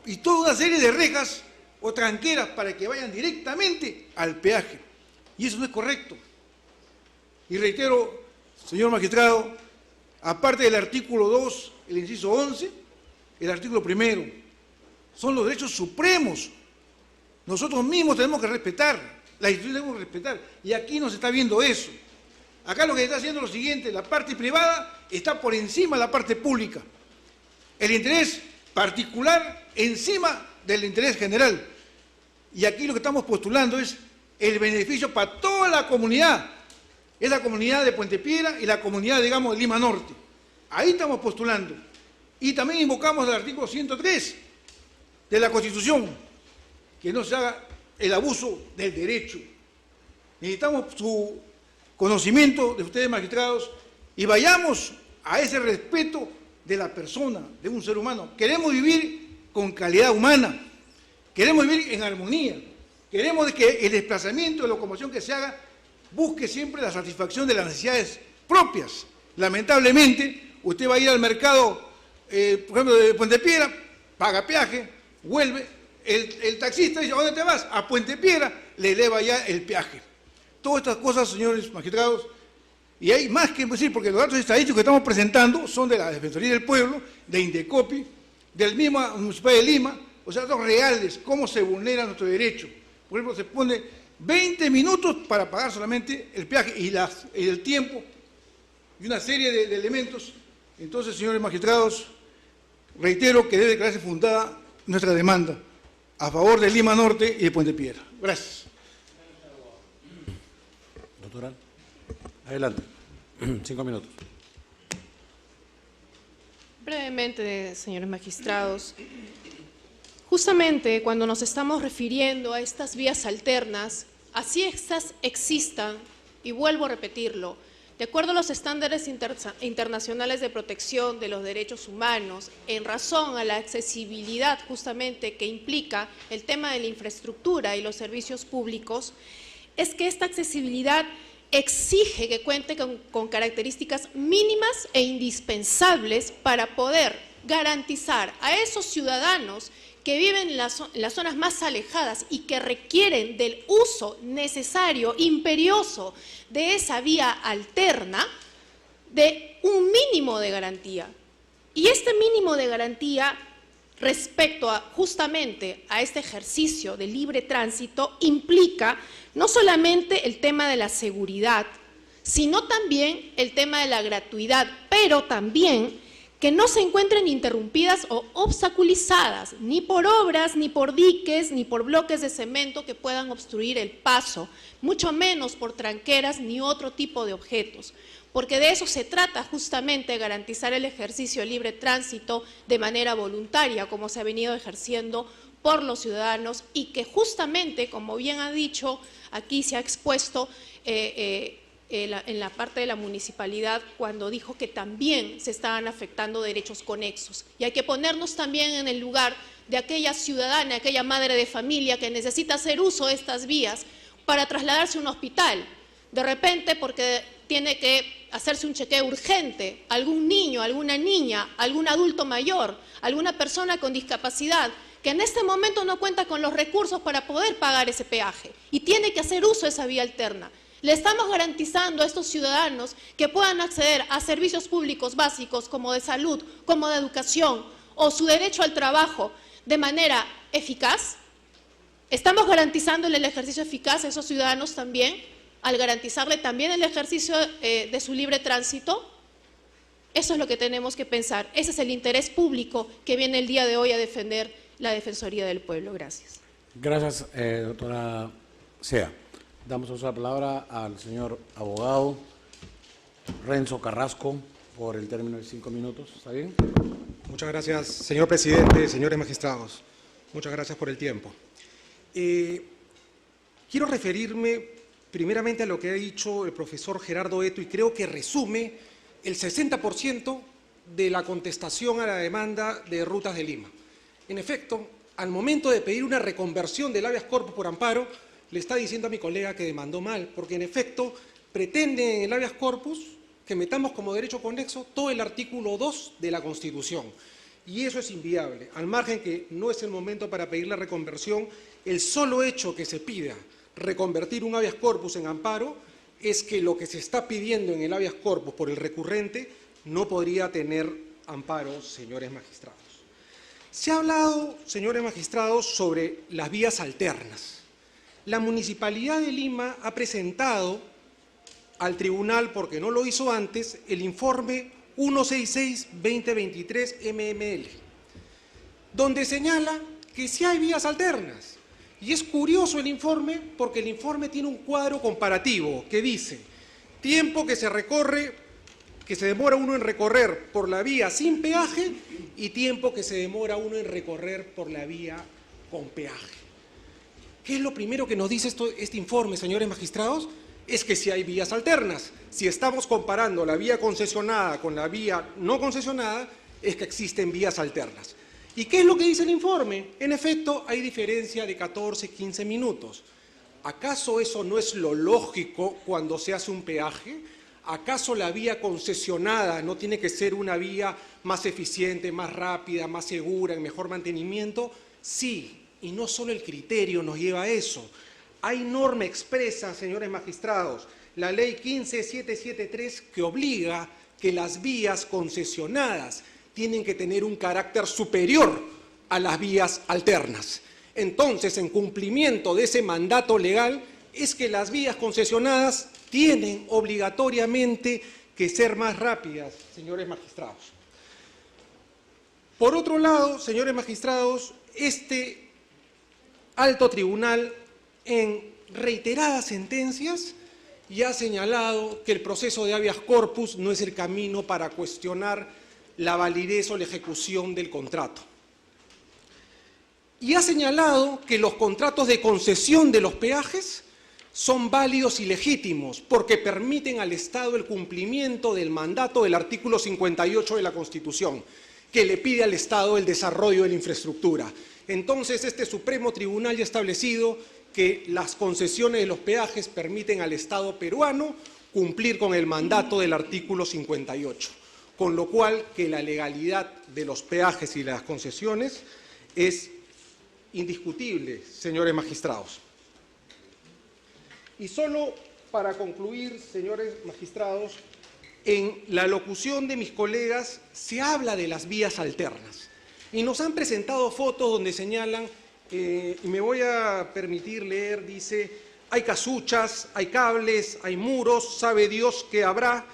y toda una serie de rejas o tranqueras para que vayan directamente al peaje. Y eso no es correcto. Y reitero, señor magistrado, aparte del artículo 2, el inciso 11, el artículo 1, son los derechos supremos. Nosotros mismos tenemos que respetar, la institución tenemos que respetar, y aquí no se está viendo eso. Acá lo que se está haciendo es lo siguiente: la parte privada está por encima de la parte pública. El interés particular encima del interés general. Y aquí lo que estamos postulando es el beneficio para toda la comunidad. Es la comunidad de Puente Piedra y la comunidad, digamos, de Lima Norte. Ahí estamos postulando. Y también invocamos el artículo 103 de la Constitución, que no se haga el abuso del derecho. Necesitamos su conocimiento de ustedes, magistrados, y vayamos a ese respeto de la persona, de un ser humano. Queremos vivir con calidad humana, queremos vivir en armonía, queremos que el desplazamiento de locomoción que se haga busque siempre la satisfacción de las necesidades propias. Lamentablemente, usted va a ir al mercado, por ejemplo, de Puente Piedra, paga peaje, vuelve, el taxista dice: ¿a dónde te vas? A Puente Piedra, le eleva ya el peaje. Todas estas cosas, señores magistrados, y hay más que decir, porque los datos estadísticos que estamos presentando son de la Defensoría del Pueblo, de Indecopi, del mismo Municipalidad de Lima, o sea, datos reales, cómo se vulnera nuestro derecho. Por ejemplo, se pone 20 minutos para pagar solamente el peaje y el tiempo y una serie de elementos. Entonces, señores magistrados, reitero que debe declararse fundada nuestra demanda a favor de Lima Norte y de Puente Piedra. Gracias. Doctora, adelante. 5 minutos. Brevemente, señores magistrados. Justamente cuando nos estamos refiriendo a estas vías alternas, así estas existan, y vuelvo a repetirlo, de acuerdo a los estándares internacionales de protección de los derechos humanos, en razón a la accesibilidad justamente que implica el tema de la infraestructura y los servicios públicos, es que esta accesibilidad exige que cuente con características mínimas e indispensables para poder garantizar a esos ciudadanos que viven en las zonas más alejadas y que requieren del uso necesario, imperioso de esa vía alterna, de un mínimo de garantía. Y este mínimo de garantía respecto justamente a este ejercicio de libre tránsito implica no solamente el tema de la seguridad, sino también el tema de la gratuidad, pero también que no se encuentren interrumpidas o obstaculizadas ni por obras, ni por diques, ni por bloques de cemento que puedan obstruir el paso, mucho menos por tranqueras ni otro tipo de objetos, porque de eso se trata justamente, garantizar el ejercicio de libre tránsito de manera voluntaria, como se ha venido ejerciendo por los ciudadanos y que justamente, como bien ha dicho, aquí se ha expuesto en la parte de la municipalidad cuando dijo que también se estaban afectando derechos conexos. Y hay que ponernos también en el lugar de aquella ciudadana, aquella madre de familia que necesita hacer uso de estas vías para trasladarse a un hospital. De repente, porque tiene que hacerse un chequeo urgente, algún niño, alguna niña, algún adulto mayor, alguna persona con discapacidad, que en este momento no cuenta con los recursos para poder pagar ese peaje y tiene que hacer uso de esa vía alterna. Le estamos garantizando a estos ciudadanos que puedan acceder a servicios públicos básicos como de salud, como de educación o su derecho al trabajo de manera eficaz. Estamos garantizándole el ejercicio eficaz a esos ciudadanos también, al garantizarle también el ejercicio de su libre tránsito. Eso es lo que tenemos que pensar. Ese es el interés público que viene el día de hoy a defender la Defensoría del Pueblo. Gracias. Gracias, doctora Sea. Damos la palabra al señor abogado Renzo Carrasco por el término de 5 minutos. ¿Está bien? Muchas gracias, señor presidente, señores magistrados. Muchas gracias por el tiempo. Quiero referirme primeramente a lo que ha dicho el profesor Gerardo Eto y creo que resume el 60% de la contestación a la demanda de Rutas de Lima. En efecto, al momento de pedir una reconversión del habeas corpus por amparo, le está diciendo a mi colega que demandó mal, porque en efecto pretende en el habeas corpus que metamos como derecho conexo todo el artículo 2 de la Constitución. Y eso es inviable. Al margen que no es el momento para pedir la reconversión, el solo hecho que se pida reconvertir un habeas corpus en amparo es que lo que se está pidiendo en el habeas corpus por el recurrente no podría tener amparo, señores magistrados. Se ha hablado, señores magistrados, sobre las vías alternas. La Municipalidad de Lima ha presentado al tribunal, porque no lo hizo antes, el informe 166-2023 MML, donde señala que sí hay vías alternas. Y es curioso el informe porque el informe tiene un cuadro comparativo que dice tiempo que se recorre, que se demora uno en recorrer por la vía sin peaje y tiempo que se demora uno en recorrer por la vía con peaje. ¿Qué es lo primero que nos dice este informe, señores magistrados? Es que sí hay vías alternas. Si estamos comparando la vía concesionada con la vía no concesionada, es que existen vías alternas. ¿Y qué es lo que dice el informe? En efecto, hay diferencia de 14, 15 minutos. ¿Acaso eso no es lo lógico cuando se hace un peaje? ¿Acaso la vía concesionada no tiene que ser una vía más eficiente, más rápida, más segura, en mejor mantenimiento? Sí, y no solo el criterio nos lleva a eso. Hay norma expresa, señores magistrados, la ley 15773 que obliga que las vías concesionadas tienen que tener un carácter superior a las vías alternas. Entonces, en cumplimiento de ese mandato legal, es que las vías concesionadas tienen obligatoriamente que ser más rápidas, señores magistrados. Por otro lado, señores magistrados, este alto tribunal en reiteradas sentencias ya ha señalado que el proceso de habeas corpus no es el camino para cuestionar la validez o la ejecución del contrato. Y ha señalado que los contratos de concesión de los peajes son válidos y legítimos porque permiten al Estado el cumplimiento del mandato del artículo 58 de la Constitución, que le pide al Estado el desarrollo de la infraestructura. Entonces, este Supremo Tribunal ya ha establecido que las concesiones de los peajes permiten al Estado peruano cumplir con el mandato del artículo 58, con lo cual que la legalidad de los peajes y las concesiones es indiscutible, señores magistrados. Y solo para concluir, señores magistrados, en la locución de mis colegas se habla de las vías alternas y nos han presentado fotos donde señalan, y me voy a permitir leer, dice, hay casuchas, hay cables, hay muros, sabe Dios qué habrá,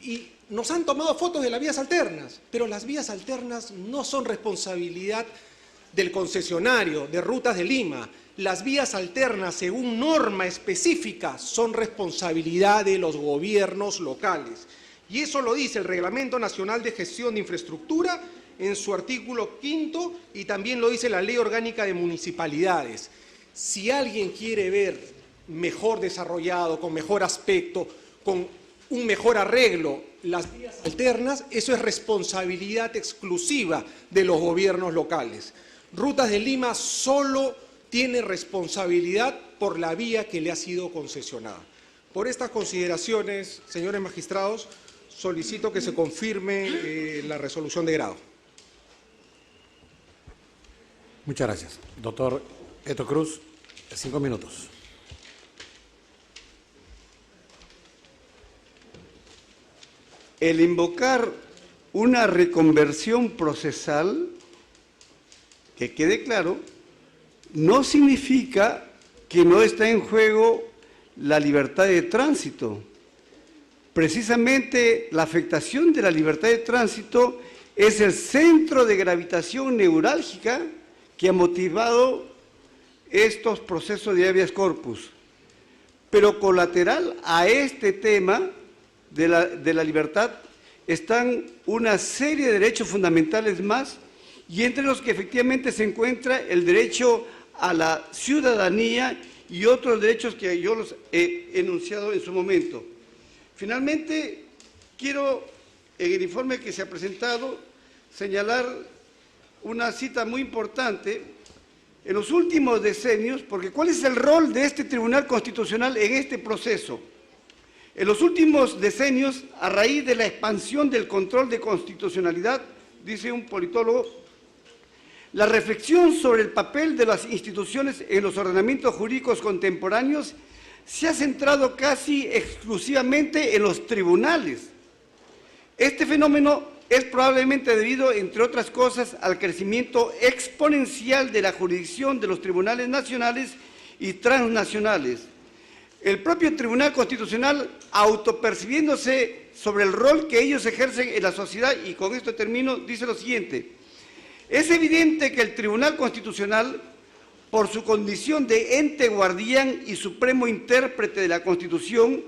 y nos han tomado fotos de las vías alternas, pero las vías alternas no son responsabilidad del concesionario de Rutas de Lima. Las vías alternas, según norma específica, son responsabilidad de los gobiernos locales. Y eso lo dice el Reglamento Nacional de Gestión de Infraestructura en su artículo 5 y también lo dice la Ley Orgánica de Municipalidades. Si alguien quiere ver mejor desarrollado, con mejor aspecto, con un mejor arreglo las vías alternas, eso es responsabilidad exclusiva de los gobiernos locales. Rutas de Lima solo tiene responsabilidad por la vía que le ha sido concesionada. Por estas consideraciones, señores magistrados, solicito que se confirme la resolución de grado. Muchas gracias. Doctor Eto Cruz, 5 minutos. El invocar una reconversión procesal, que quede claro, no significa que no está en juego la libertad de tránsito. Precisamente la afectación de la libertad de tránsito es el centro de gravitación neurálgica que ha motivado estos procesos de habeas corpus. Pero colateral a este tema de la libertad están una serie de derechos fundamentales más, y entre los que efectivamente se encuentra el derecho a la ciudadanía y otros derechos que yo los he enunciado en su momento. Finalmente, quiero, en el informe que se ha presentado, señalar una cita muy importante. En los últimos decenios, porque ¿cuál es el rol de este Tribunal Constitucional en este proceso? En los últimos decenios, a raíz de la expansión del control de constitucionalidad, dice un politólogo, la reflexión sobre el papel de las instituciones en los ordenamientos jurídicos contemporáneos se ha centrado casi exclusivamente en los tribunales. Este fenómeno es probablemente debido, entre otras cosas, al crecimiento exponencial de la jurisdicción de los tribunales nacionales y transnacionales. El propio Tribunal Constitucional, autopercibiéndose sobre el rol que ellos ejercen en la sociedad, y con esto termino, dice lo siguiente: es evidente que el Tribunal Constitucional, por su condición de ente guardián y supremo intérprete de la Constitución,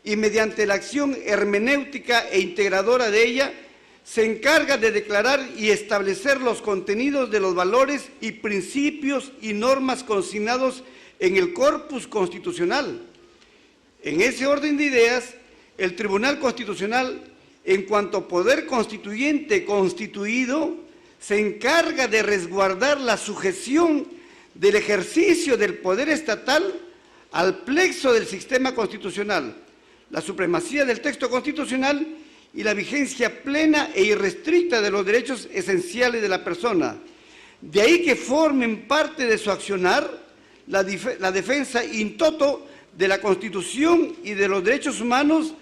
y mediante la acción hermenéutica e integradora de ella, se encarga de declarar y establecer los contenidos de los valores y principios y normas consignados en el corpus constitucional. En ese orden de ideas, el Tribunal Constitucional, en cuanto poder constituyente constituido, se encarga de resguardar la sujeción del ejercicio del poder estatal al plexo del sistema constitucional, la supremacía del texto constitucional y la vigencia plena e irrestricta de los derechos esenciales de la persona. De ahí que formen parte de su accionar la defensa in toto de la Constitución y de los derechos humanos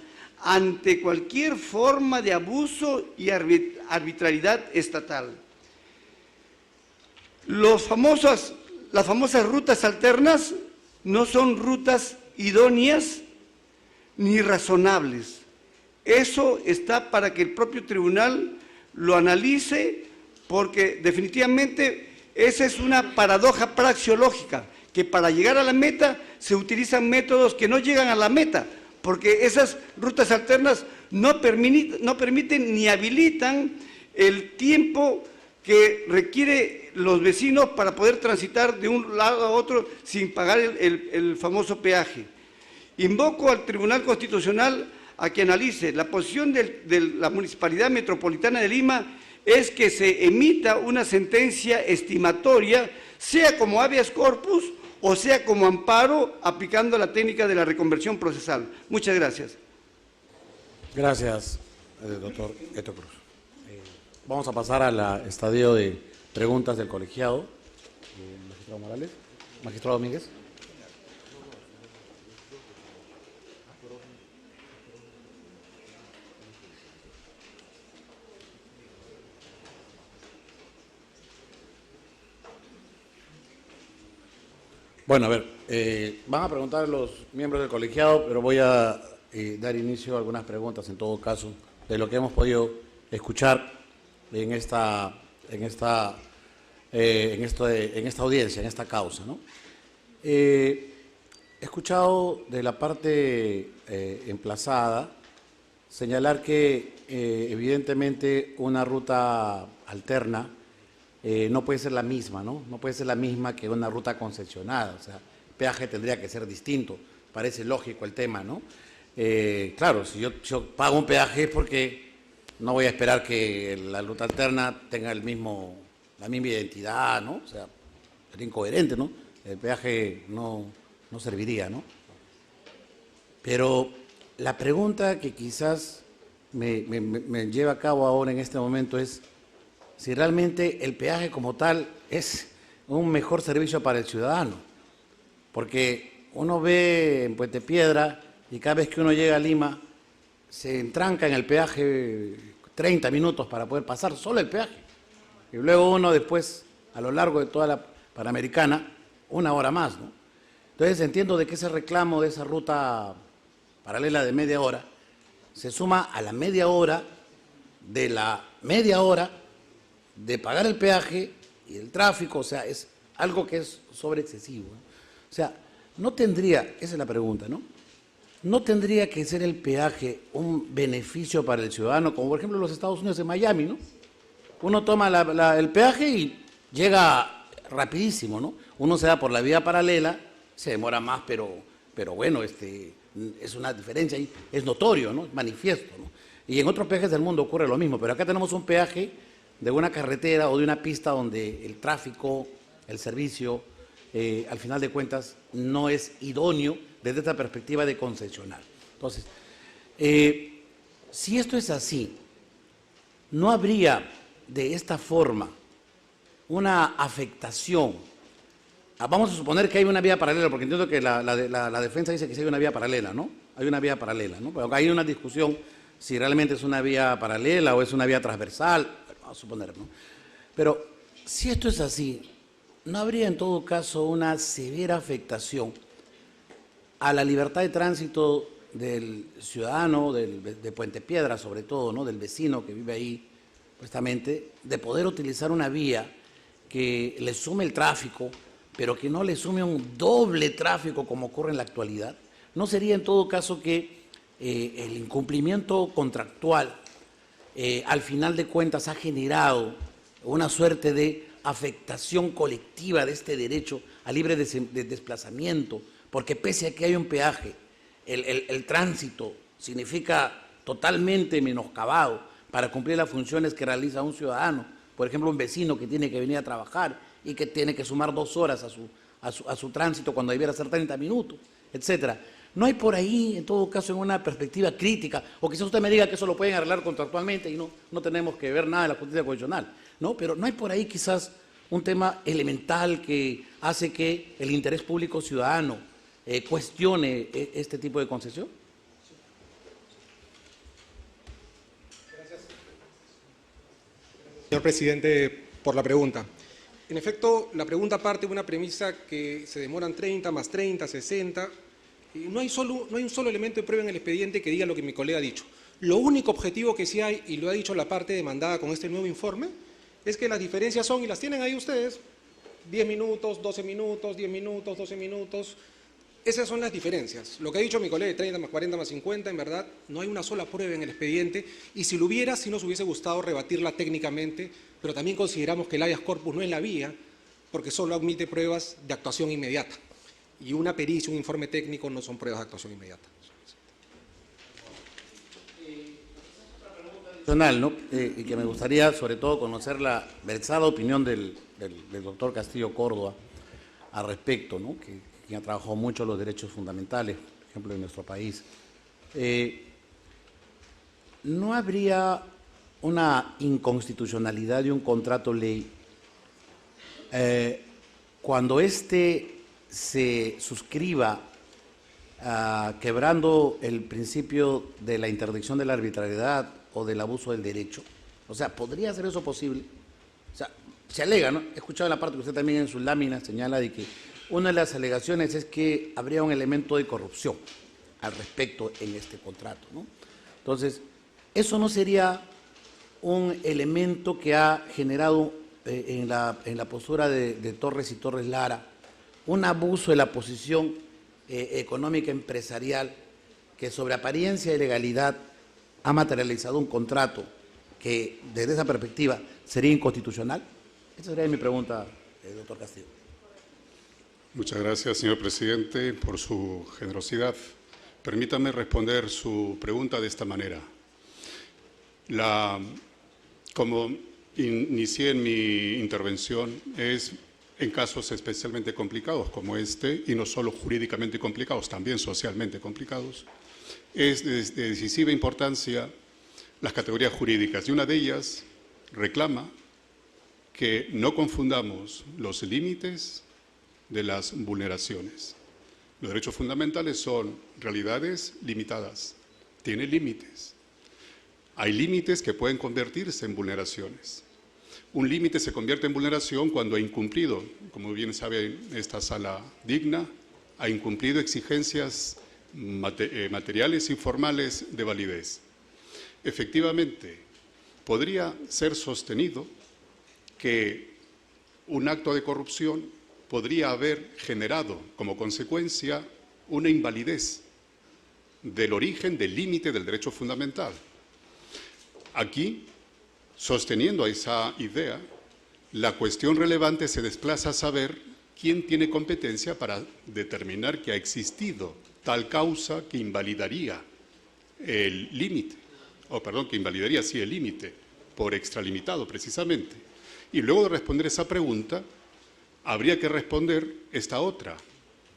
ante cualquier forma de abuso y arbitrariedad estatal. Las famosas rutas alternas no son rutas idóneas ni razonables. Eso está para que el propio tribunal lo analice, porque definitivamente esa es una paradoja praxeológica, que para llegar a la meta se utilizan métodos que no llegan a la meta, porque esas rutas alternas no permiten ni habilitan el tiempo que requiere los vecinos para poder transitar de un lado a otro sin pagar el famoso peaje. Invoco al Tribunal Constitucional a que analice la posición de la Municipalidad Metropolitana de Lima es que se emita una sentencia estimatoria, sea como habeas corpus o sea como amparo, aplicando la técnica de la reconversión procesal. Muchas gracias. Gracias, doctor Eto Cruz. Vamos a pasar al estadio de preguntas del colegiado. Magistrado Morales. Magistrado Domínguez. Bueno, a ver, van a preguntar los miembros del colegiado, pero voy a dar inicio a algunas preguntas, en todo caso, de lo que hemos podido escuchar en esta audiencia, en esta causa, ¿no? He escuchado de la parte emplazada señalar que evidentemente una ruta alterna no puede ser la misma, ¿no? No puede ser la misma que una ruta concesionada, o sea, el peaje tendría que ser distinto, parece lógico el tema, ¿no? Claro, si yo pago un peaje es porque no voy a esperar que la ruta alterna tenga la misma identidad, ¿no? O sea, sería incoherente, ¿no? El peaje no serviría, ¿no? Pero la pregunta que quizás me lleva a cabo ahora en este momento es si realmente el peaje como tal es un mejor servicio para el ciudadano. Porque uno ve en Puente Piedra y cada vez que uno llega a Lima se entranca en el peaje 30 minutos para poder pasar solo el peaje. Y luego uno después, a lo largo de toda la Panamericana, 1 hora más, ¿no? Entonces entiendo de que ese reclamo de esa ruta paralela de media hora se suma a la media hora de la media hora de pagar el peaje y el tráfico, o sea, es algo que es sobreexcesivo, ¿no? O sea, no tendría, esa es la pregunta, ¿no? No tendría que ser el peaje un beneficio para el ciudadano, como por ejemplo en los Estados Unidos, en Miami, ¿no? Uno toma el peaje y llega rapidísimo, ¿no? Uno se da por la vía paralela, se demora más, pero bueno, es una diferencia ahí, es notorio, ¿no? Es manifiesto, ¿no? Y en otros peajes del mundo ocurre lo mismo, pero acá tenemos un peaje de una carretera o de una pista donde el tráfico, el servicio, al final de cuentas, no es idóneo desde esta perspectiva de concesionar. Entonces, si esto es así, ¿no habría de esta forma una afectación? Vamos a suponer que hay una vía paralela, porque entiendo que la defensa dice que sí hay una vía paralela, ¿no? Hay una vía paralela, ¿no? Pero hay una discusión si realmente es una vía paralela o es una vía transversal, vamos a suponer, ¿no? Pero si esto es así, ¿no habría en todo caso una severa afectación a la libertad de tránsito del ciudadano, de Puente Piedra sobre todo, ¿no? Del vecino que vive ahí, justamente, de poder utilizar una vía que le sume el tráfico, pero que no le sume un doble tráfico como ocurre en la actualidad? ¿No sería en todo caso que el incumplimiento contractual al final de cuentas ha generado una suerte de afectación colectiva de este derecho a libre desplazamiento? Porque pese a que hay un peaje, el tránsito significa totalmente menoscabado para cumplir las funciones que realiza un ciudadano. Por ejemplo, un vecino que tiene que venir a trabajar y que tiene que sumar 2 horas a su tránsito cuando debiera ser 30 minutos, etcétera. ¿No hay por ahí, en todo caso, en una perspectiva crítica, o quizás usted me diga que eso lo pueden arreglar contractualmente y no tenemos que ver nada de la justicia constitucional, ¿no? Pero ¿no hay por ahí quizás un tema elemental que hace que el interés público ciudadano cuestione este tipo de concesión? Gracias, señor presidente, por la pregunta. En efecto, la pregunta parte de una premisa que se demoran 30 más 30, 60. Y no hay un solo elemento de prueba en el expediente que diga lo que mi colega ha dicho. Lo único objetivo que sí hay, y lo ha dicho la parte demandada con este nuevo informe, es que las diferencias son, y las tienen ahí ustedes, 10 minutos, 12 minutos, 10 minutos, 12 minutos. Esas son las diferencias. Lo que ha dicho mi colega, 30 más 40 más 50, en verdad, no hay una sola prueba en el expediente, y si lo hubiera, sí nos hubiese gustado rebatirla técnicamente, pero también consideramos que el habeas corpus no es la vía, porque solo admite pruebas de actuación inmediata. Y una pericia, un informe técnico no son pruebas de actuación inmediata. ¿No? Y que me gustaría sobre todo conocer la versada opinión del doctor Castillo Córdoba al respecto, ¿no? Que ha trabajado mucho los derechos fundamentales, por ejemplo, en nuestro país. ¿No habría una inconstitucionalidad de un contrato ley cuando se suscriba quebrando el principio de la interdicción de la arbitrariedad o del abuso del derecho? O sea, ¿podría ser eso posible? O sea, se alega, ¿no? He escuchado la parte que usted también en sus láminas señala de que una de las alegaciones es que habría un elemento de corrupción al respecto en este contrato, ¿no? Entonces, ¿eso no sería un elemento que ha generado en la postura de Torres y Torres Lara un abuso de la posición económica empresarial que sobre apariencia y legalidad ha materializado un contrato que desde esa perspectiva sería inconstitucional? Esa sería mi pregunta, doctor Castillo. Muchas gracias, señor presidente, por su generosidad. Permítame responder su pregunta de esta manera. Como inicié en mi intervención, es en casos especialmente complicados como este, y no solo jurídicamente complicados, también socialmente complicados, es de decisiva importancia las categorías jurídicas, y una de ellas reclama que no confundamos los límites de las vulneraciones. Los derechos fundamentales son realidades limitadas, tienen límites. Hay límites que pueden convertirse en vulneraciones. Un límite se convierte en vulneración cuando ha incumplido, como bien sabe esta sala digna, ha incumplido exigencias materiales y formales de validez. Efectivamente, podría ser sostenido que un acto de corrupción podría haber generado como consecuencia una invalidez del origen, del límite del derecho fundamental. Aquí, sosteniendo esa idea, la cuestión relevante se desplaza a saber quién tiene competencia para determinar que ha existido tal causa que invalidaría el límite, que invalidaría sí el límite por extralimitado precisamente. Y luego de responder esa pregunta, habría que responder esta otra.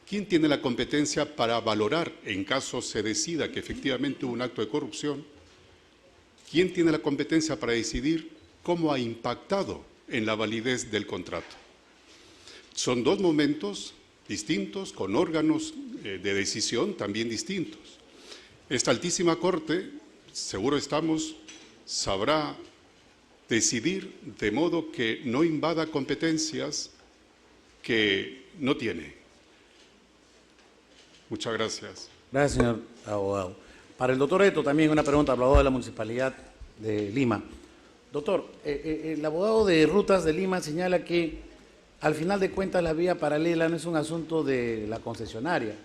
¿Quién tiene la competencia para valorar, en caso se decida que efectivamente hubo un acto de corrupción, quién tiene la competencia para decidir cómo ha impactado en la validez del contrato? Son dos momentos distintos, con órganos de decisión también distintos. Esta altísima Corte, seguro estamos, sabrá decidir de modo que no invada competencias que no tiene. Muchas gracias. Gracias, señor abogado. Para el doctor Eto también una pregunta, abogado de la Municipalidad de Lima. Doctor, el abogado de Rutas de Lima señala que al final de cuentas la vía paralela no es un asunto de la concesionaria,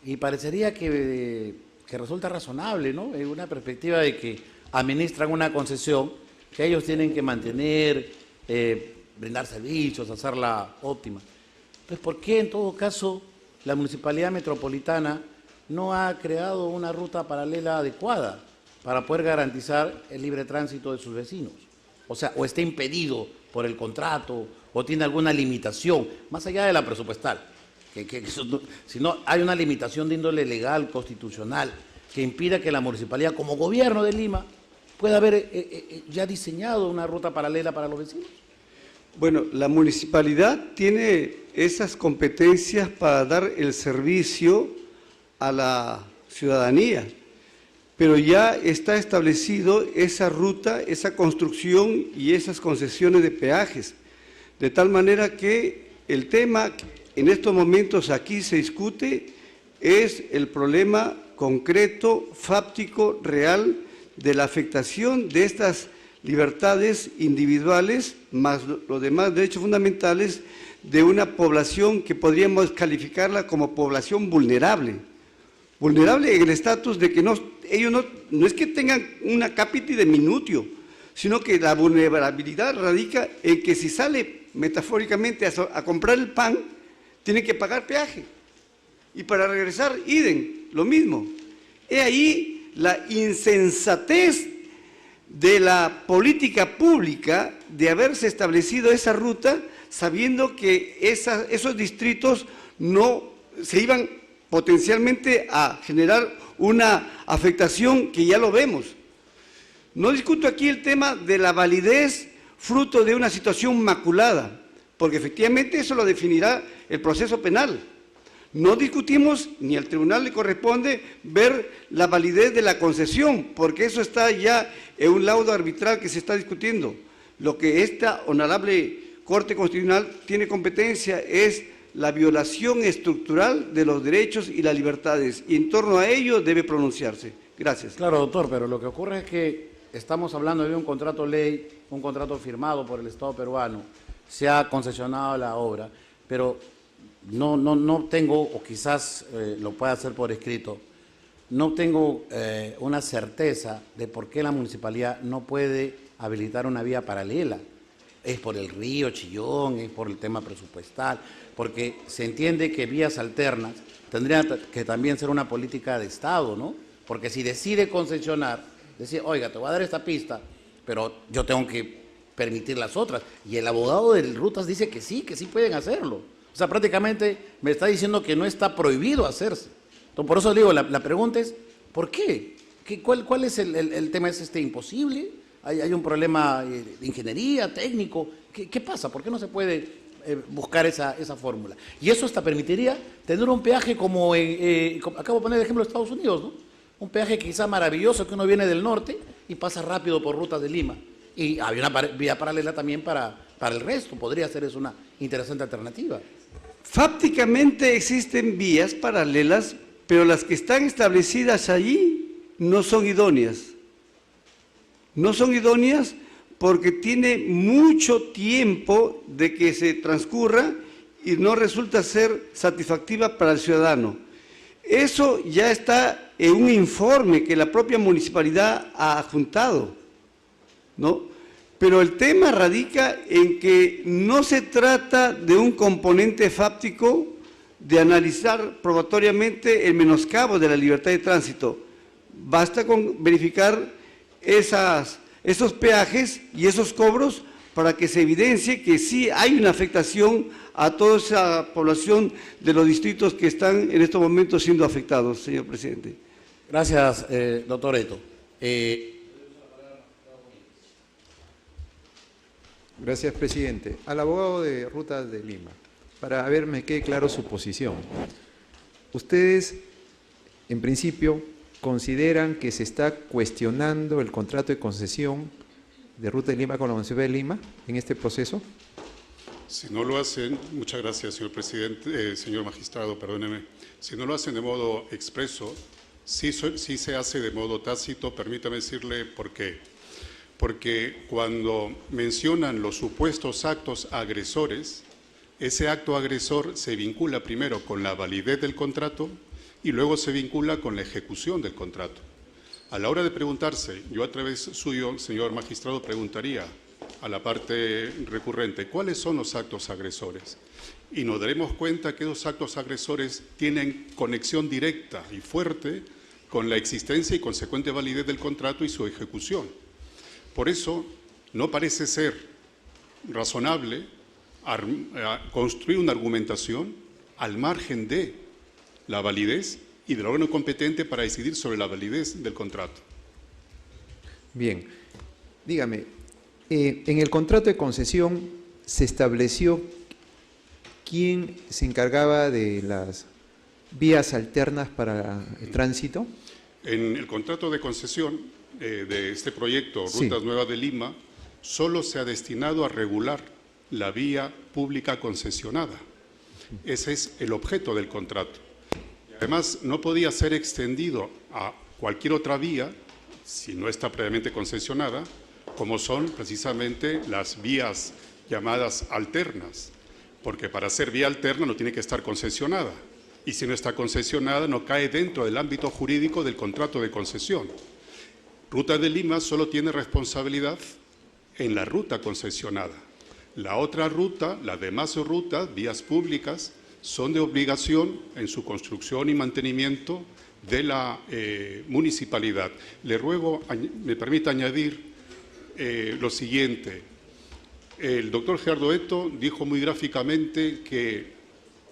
y parecería que resulta razonable, ¿no? En una perspectiva de que administran una concesión que ellos tienen que mantener, brindar servicios, hacerla óptima. Entonces, ¿por qué en todo caso la Municipalidad Metropolitana no ha creado una ruta paralela adecuada para poder garantizar el libre tránsito de sus vecinos? O sea, o está impedido por el contrato, o tiene alguna limitación, más allá de la presupuestal, si no hay una limitación de índole legal, constitucional, que impida que la Municipalidad, como gobierno de Lima, pueda haber ya diseñado una ruta paralela para los vecinos. Bueno, la municipalidad tiene esas competencias para dar el servicio a la ciudadanía, pero ya está establecido esa ruta, esa construcción y esas concesiones de peajes, de tal manera que el tema que en estos momentos aquí se discute es el problema concreto, fáctico, real, de la afectación de estas libertades individuales, más los demás derechos fundamentales de una población que podríamos calificarla como población vulnerable. Vulnerable en el estatus de que ellos no es que tengan una capiti de minutio, sino que la vulnerabilidad radica en que si sale metafóricamente a comprar el pan, tiene que pagar peaje. Y para regresar, idem, lo mismo. He ahí la insensatez de la política pública de haberse establecido esa ruta sabiendo que esos distritos no se iban potencialmente a generar una afectación que ya lo vemos. No discuto aquí el tema de la validez fruto de una situación maculada, porque efectivamente eso lo definirá el proceso penal. No discutimos, ni al tribunal le corresponde ver la validez de la concesión, porque eso está ya en un laudo arbitral que se está discutiendo. Lo que esta honorable Corte Constitucional tiene competencia es la violación estructural de los derechos y las libertades, y en torno a ello debe pronunciarse. Gracias. Claro, doctor, pero lo que ocurre es que estamos hablando de un contrato ley, un contrato firmado por el Estado peruano, se ha concesionado la obra, pero no tengo, o quizás lo pueda hacer por escrito, no tengo una certeza de por qué la municipalidad no puede habilitar una vía paralela. Es por el río Chillón, es por el tema presupuestal, porque se entiende que vías alternas tendría que también ser una política de Estado, ¿no? Porque si decide concesionar, decir, oiga, te voy a dar esta pista, pero yo tengo que permitir las otras. Y el abogado de Rutas dice que sí pueden hacerlo. O sea, prácticamente me está diciendo que no está prohibido hacerse. Entonces, por eso digo, la pregunta es, ¿por qué? ¿Cuál es el tema? ¿Es imposible? ¿Hay un problema de ingeniería, técnico? ¿Qué pasa? ¿Por qué no se puede buscar esa fórmula? Y eso hasta permitiría tener un peaje como, acabo de poner el ejemplo de Estados Unidos, ¿no? Un peaje quizá maravilloso que uno viene del norte y pasa rápido por Rutas de Lima. Y había una vía paralela también para el resto. Podría ser eso una interesante alternativa. Fácticamente existen vías paralelas, pero las que están establecidas allí no son idóneas. No son idóneas porque tiene mucho tiempo de que se transcurra y no resulta ser satisfactiva para el ciudadano. Eso ya está en un informe que la propia municipalidad ha adjuntado, ¿no? Pero el tema radica en que no se trata de un componente fáctico de analizar probatoriamente el menoscabo de la libertad de tránsito. Basta con verificar esos peajes y esos cobros para que se evidencie que sí hay una afectación a toda esa población de los distritos que están en estos momentos siendo afectados, señor presidente. Gracias, doctor Eto. Gracias, presidente. Al abogado de Rutas de Lima, para ver me quede claro su posición. Ustedes, en principio, consideran que se está cuestionando el contrato de concesión de Ruta de Lima con la Municipalidad de Lima en este proceso. Si no lo hacen, muchas gracias, señor presidente, señor magistrado, perdóneme. Si no lo hacen de modo expreso, sí se hace de modo tácito. Permítame decirle por qué. Porque cuando mencionan los supuestos actos agresores, ese acto agresor se vincula primero con la validez del contrato y luego se vincula con la ejecución del contrato. A la hora de preguntarse, yo a través suyo, señor magistrado, preguntaría a la parte recurrente, ¿cuáles son los actos agresores? Y nos daremos cuenta que esos actos agresores tienen conexión directa y fuerte con la existencia y consecuente validez del contrato y su ejecución. Por eso, no parece ser razonable construir una argumentación al margen de la validez y del órgano competente para decidir sobre la validez del contrato. Bien, dígame, en el contrato de concesión se estableció quién se encargaba de las vías alternas para el tránsito. En el contrato de concesión de este proyecto, Rutas Nuevas de Lima, solo se ha destinado a regular la vía pública concesionada. Ese es el objeto del contrato. Además, no podía ser extendido a cualquier otra vía, si no está previamente concesionada, como son precisamente las vías llamadas alternas, porque para ser vía alterna no tiene que estar concesionada, y si no está concesionada no cae dentro del ámbito jurídico del contrato de concesión. Rutas de Lima solo tiene responsabilidad en la ruta concesionada. La otra ruta, las demás rutas, vías públicas, son de obligación en su construcción y mantenimiento de la municipalidad. Le ruego, me permita añadir lo siguiente. El doctor Gerardo Eto dijo muy gráficamente que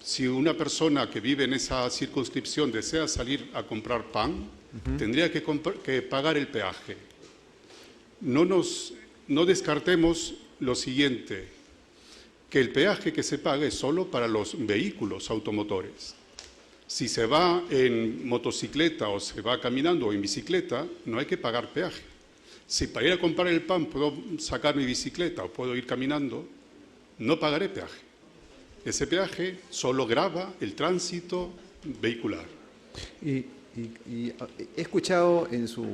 si una persona que vive en esa circunscripción desea salir a comprar pan, tendría que pagar el peaje. No descartemos lo siguiente, que el peaje que se paga es solo para los vehículos automotores. Si se va en motocicleta o se va caminando o en bicicleta, no hay que pagar peaje. Si para ir a comprar el pan puedo sacar mi bicicleta o puedo ir caminando, no pagaré peaje. Ese peaje solo grava el tránsito vehicular. Y he escuchado en su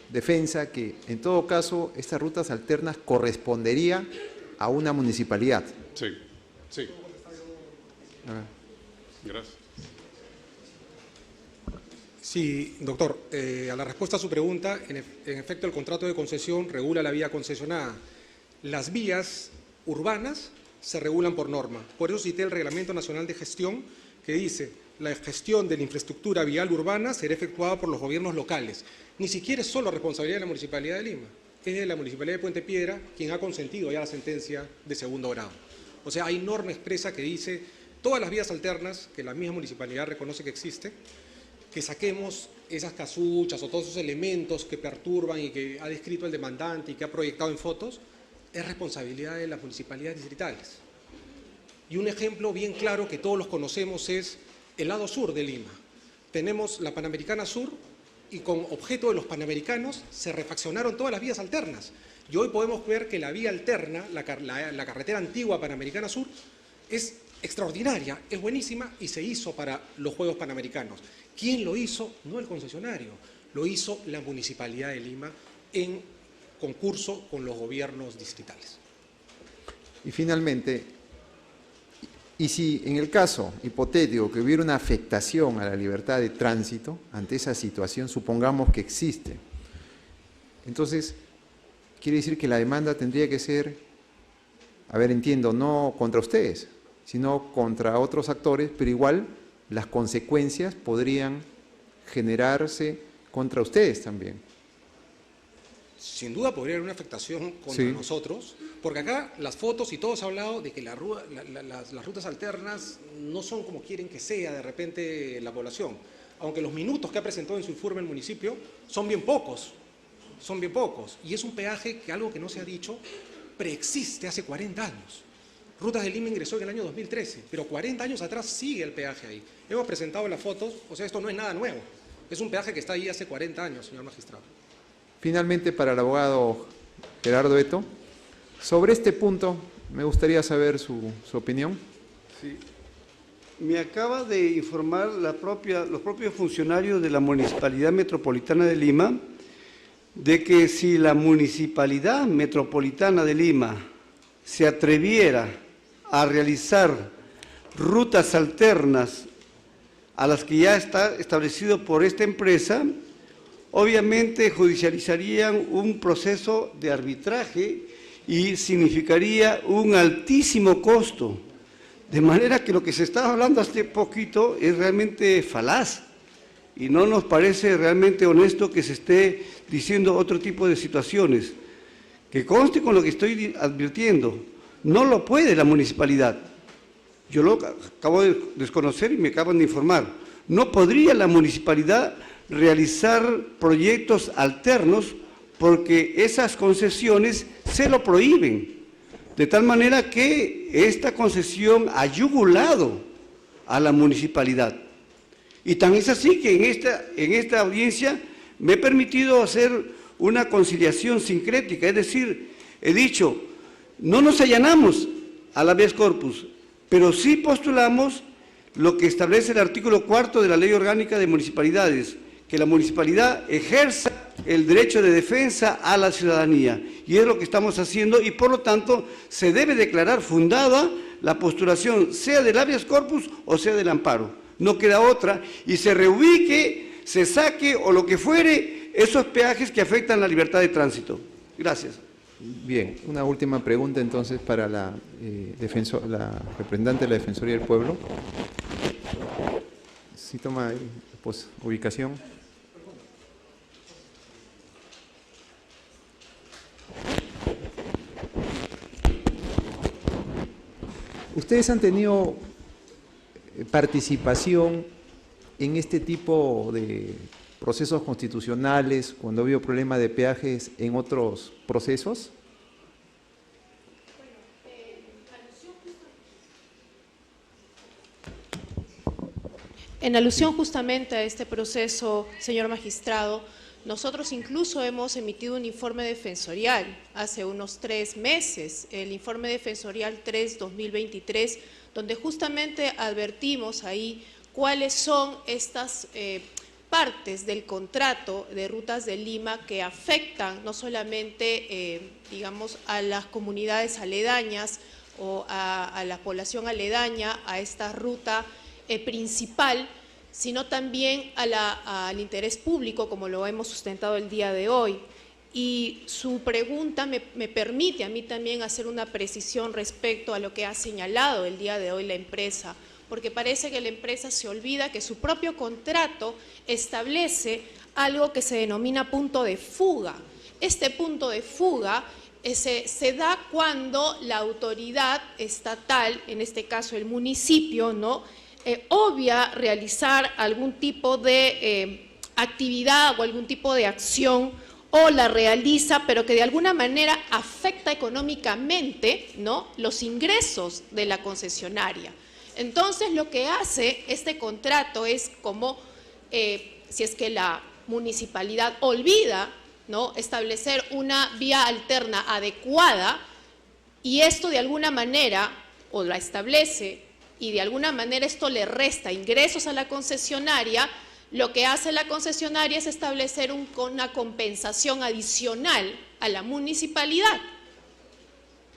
defensa que, en todo caso, estas rutas alternas correspondería a una municipalidad. Sí, sí. Gracias. Sí, doctor. A la respuesta a su pregunta, en efecto, el contrato de concesión regula la vía concesionada. Las vías urbanas se regulan por norma. Por eso cité el Reglamento Nacional de Gestión, que dice: la gestión de la infraestructura vial urbana será efectuada por los gobiernos locales. Ni siquiera es solo responsabilidad de la Municipalidad de Lima, es de la Municipalidad de Puente Piedra quien ha consentido ya la sentencia de segundo grado. O sea, hay norma expresa que dice todas las vías alternas que la misma municipalidad reconoce que existe, que saquemos esas casuchas o todos esos elementos que perturban y que ha descrito el demandante y que ha proyectado en fotos, es responsabilidad de las municipalidades distritales. Y un ejemplo bien claro que todos los conocemos es el lado sur de Lima. Tenemos la Panamericana Sur y con objeto de los panamericanos se refaccionaron todas las vías alternas. Y hoy podemos ver que la vía alterna, la carretera antigua Panamericana Sur, es extraordinaria, es buenísima y se hizo para los Juegos Panamericanos. ¿Quién lo hizo? No el concesionario, lo hizo la Municipalidad de Lima en concurso con los gobiernos distritales. Y finalmente, y si en el caso hipotético que hubiera una afectación a la libertad de tránsito, ante esa situación, supongamos que existe, entonces quiere decir que la demanda tendría que ser, a ver, entiendo, no contra ustedes, sino contra otros actores, pero igual las consecuencias podrían generarse contra ustedes también. Sin duda podría haber una afectación contra nosotros, porque acá las fotos y todo se ha hablado de que las rutas alternas no son como quieren que sea de repente la población, aunque los minutos que ha presentado en su informe el municipio son bien pocos, y es un peaje que, algo que no se ha dicho, preexiste hace 40 años. Rutas de Lima ingresó en el año 2013, pero 40 años atrás sigue el peaje ahí. Hemos presentado las fotos, o sea, esto no es nada nuevo, es un peaje que está ahí hace 40 años, señor magistrado. Finalmente, para el abogado Gerardo Eto, sobre este punto me gustaría saber su opinión. Sí. Me acaba de informar los propios funcionarios de la Municipalidad Metropolitana de Lima de que si la Municipalidad Metropolitana de Lima se atreviera a realizar rutas alternas a las que ya está establecido por esta empresa, obviamente judicializarían un proceso de arbitraje y significaría un altísimo costo. De manera que lo que se estaba hablando hace poquito es realmente falaz y no nos parece realmente honesto que se esté diciendo otro tipo de situaciones. Que conste con lo que estoy advirtiendo, no lo puede la municipalidad. Yo lo acabo de desconocer y me acaban de informar. No podría la municipalidad realizar proyectos alternos porque esas concesiones se lo prohíben. De tal manera que esta concesión ha yugulado a la municipalidad. Y tan es así que en esta audiencia me he permitido hacer una conciliación sincrética, es decir, he dicho, no nos allanamos al habeas corpus, pero sí postulamos lo que establece el artículo 4 de la Ley Orgánica de Municipalidades, que la municipalidad ejerza el derecho de defensa a la ciudadanía, y es lo que estamos haciendo, y por lo tanto se debe declarar fundada la postulación, sea del habeas corpus o sea del amparo, no queda otra, y se reubique, se saque o lo que fuere esos peajes que afectan la libertad de tránsito. Gracias. Bien, una última pregunta entonces para la representante de la Defensoría del Pueblo. Si toma ubicación. ¿Ustedes han tenido participación en este tipo de procesos constitucionales cuando ha habido problemas de peajes en otros procesos? En alusión justamente a este proceso, señor magistrado, nosotros incluso hemos emitido un informe defensorial hace unos 3 meses, el informe defensorial 3-2023, donde justamente advertimos ahí cuáles son estas partes del contrato de Rutas de Lima que afectan no solamente, digamos, a las comunidades aledañas o a la población aledaña a esta ruta principal, sino también al interés público, como lo hemos sustentado el día de hoy. Y su pregunta me permite a mí también hacer una precisión respecto a lo que ha señalado el día de hoy la empresa, porque parece que la empresa se olvida que su propio contrato establece algo que se denomina punto de fuga. Este punto de fuga se da cuando la autoridad estatal, en este caso el municipio, ¿no?, obvia realizar algún tipo de actividad o algún tipo de acción, o la realiza, pero que de alguna manera afecta económicamente, ¿no?, los ingresos de la concesionaria. Entonces, lo que hace este contrato es como, si es que la municipalidad olvida, ¿no?, establecer una vía alterna adecuada, y esto de alguna manera, o la establece, y de alguna manera esto le resta ingresos a la concesionaria, lo que hace la concesionaria es establecer una compensación adicional a la municipalidad.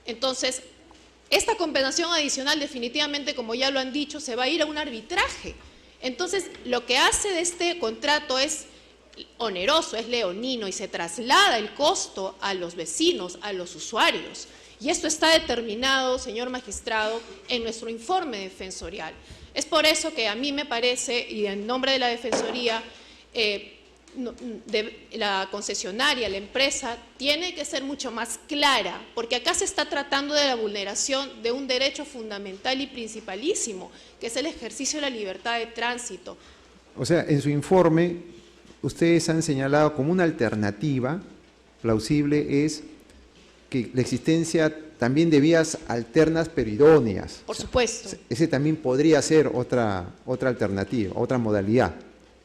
Entonces, esta compensación adicional definitivamente, como ya lo han dicho, se va a ir a un arbitraje. Entonces, lo que hace de este contrato es oneroso, es leonino, y se traslada el costo a los vecinos, a los usuarios. Y esto está determinado, señor magistrado, en nuestro informe defensorial. Es por eso que a mí me parece, y en nombre de la Defensoría, la concesionaria, la empresa, tiene que ser mucho más clara, porque acá se está tratando de la vulneración de un derecho fundamental y principalísimo, que es el ejercicio de la libertad de tránsito. O sea, en su informe, ustedes han señalado como una alternativa plausible es que la existencia también de vías alternas pero idóneas. Por supuesto. Ese también podría ser otra alternativa, otra modalidad.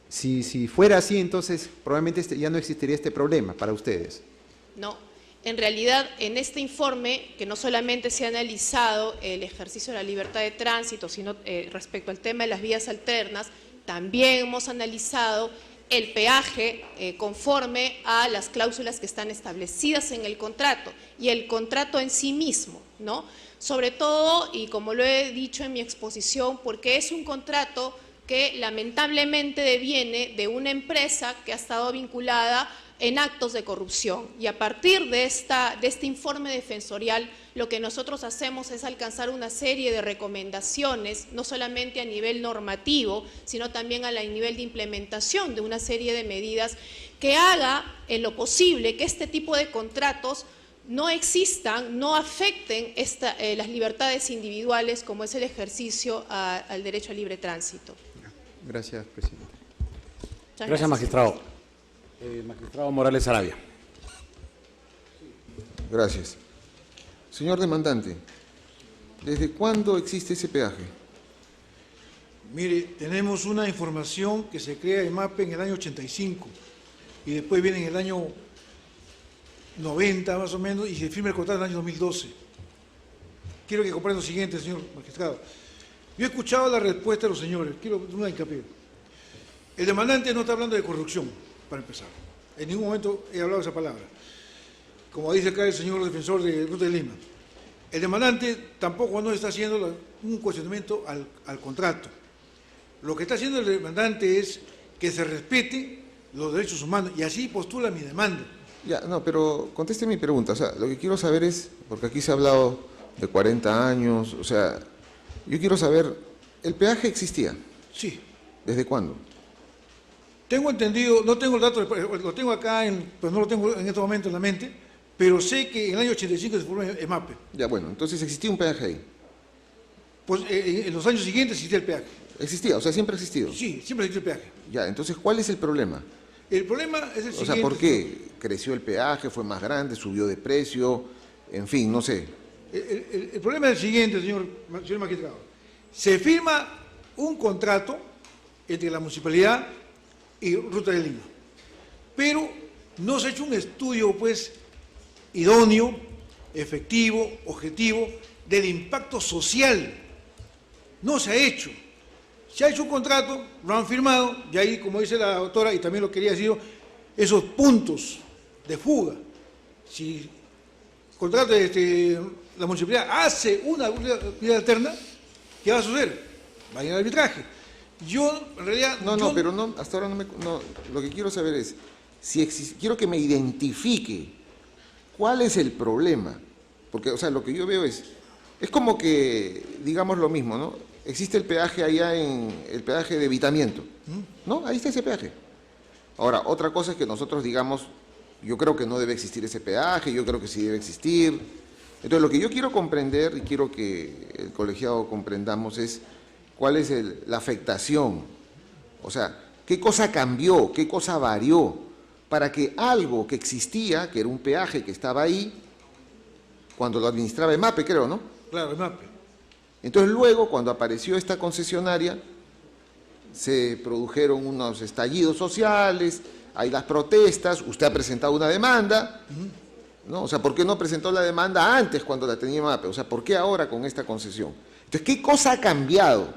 Si fuera así, entonces probablemente ya no existiría este problema para ustedes. No, en realidad en este informe, que no solamente se ha analizado el ejercicio de la libertad de tránsito, sino respecto al tema de las vías alternas, también hemos analizado el peaje conforme a las cláusulas que están establecidas en el contrato y el contrato en sí mismo, ¿no? Sobre todo, y como lo he dicho en mi exposición, porque es un contrato que lamentablemente deviene de una empresa que ha estado vinculada en actos de corrupción. Y a partir de este informe defensorial, lo que nosotros hacemos es alcanzar una serie de recomendaciones, no solamente a nivel normativo, sino también a nivel de implementación de una serie de medidas que haga en lo posible que este tipo de contratos no existan, no afecten las libertades individuales, como es el ejercicio al derecho al libre tránsito. Gracias, presidente. Gracias, magistrado. Magistrado Morales Arabia. Gracias. Señor demandante, ¿desde cuándo existe ese peaje? Mire, tenemos una información que se crea en MAPE en el año 85 y después viene en el año 90 más o menos y se firma el contrato en el año 2012. Quiero que comprenda lo siguiente, señor magistrado. Yo he escuchado la respuesta de los señores, quiero una hincapié. El demandante no está hablando de corrupción, para empezar. En ningún momento he hablado de esa palabra. Como dice acá el señor defensor de Ruta de Lima. El demandante tampoco no está haciendo un cuestionamiento al contrato. Lo que está haciendo el demandante es que se respeten los derechos humanos y así postula mi demanda. Ya, no, pero conteste mi pregunta. O sea, lo que quiero saber es, porque aquí se ha hablado de 40 años, o sea, yo quiero saber, ¿el peaje existía? Sí. ¿Desde cuándo? Tengo entendido, no tengo el dato, lo tengo acá, pues no lo tengo en este momento en la mente, pero sé que en el año 85 se formó el MAPE. Ya, bueno, entonces existía un peaje ahí. Pues en los años siguientes existía el peaje. ¿Existía? O sea, siempre ha existido. Sí, siempre existió el peaje. Ya, entonces, ¿cuál es el problema? El problema es el siguiente. O sea, ¿por qué? ¿Creció el peaje? ¿Fue más grande? ¿Subió de precio? En fin, no sé. El problema es el siguiente, señor magistrado. Se firma un contrato entre la municipalidad y Ruta de Lima, pero no se ha hecho un estudio, pues, idóneo, efectivo, objetivo, del impacto social. No se ha hecho. Se ha hecho un contrato, lo han firmado, y ahí, como dice la doctora, y también lo quería decir yo, esos puntos de fuga. Si el contrato de la municipalidad hace una vía alterna, ¿qué va a suceder? Va a ir al arbitraje. Yo, en realidad... No, pero no, hasta ahora lo que quiero saber es, quiero que me identifique cuál es el problema. Porque, o sea, lo que yo veo es como que, digamos lo mismo, ¿no? Existe el peaje allá el peaje de evitamiento, ¿no? Ahí está ese peaje. Ahora, otra cosa es que nosotros digamos, yo creo que no debe existir ese peaje, yo creo que sí debe existir. Entonces, lo que yo quiero comprender y quiero que el colegiado comprendamos es cuál es la afectación, o sea, qué cosa cambió, qué cosa varió, para que algo que existía, que era un peaje que estaba ahí, cuando lo administraba EMAPE, creo, ¿no? Claro, EMAPE. Entonces luego, cuando apareció esta concesionaria, se produjeron unos estallidos sociales, hay las protestas, usted ha presentado una demanda, ¿no? O sea, ¿por qué no presentó la demanda antes cuando la tenía EMAPE? O sea, ¿por qué ahora con esta concesión? Entonces, ¿qué cosa ha cambiado?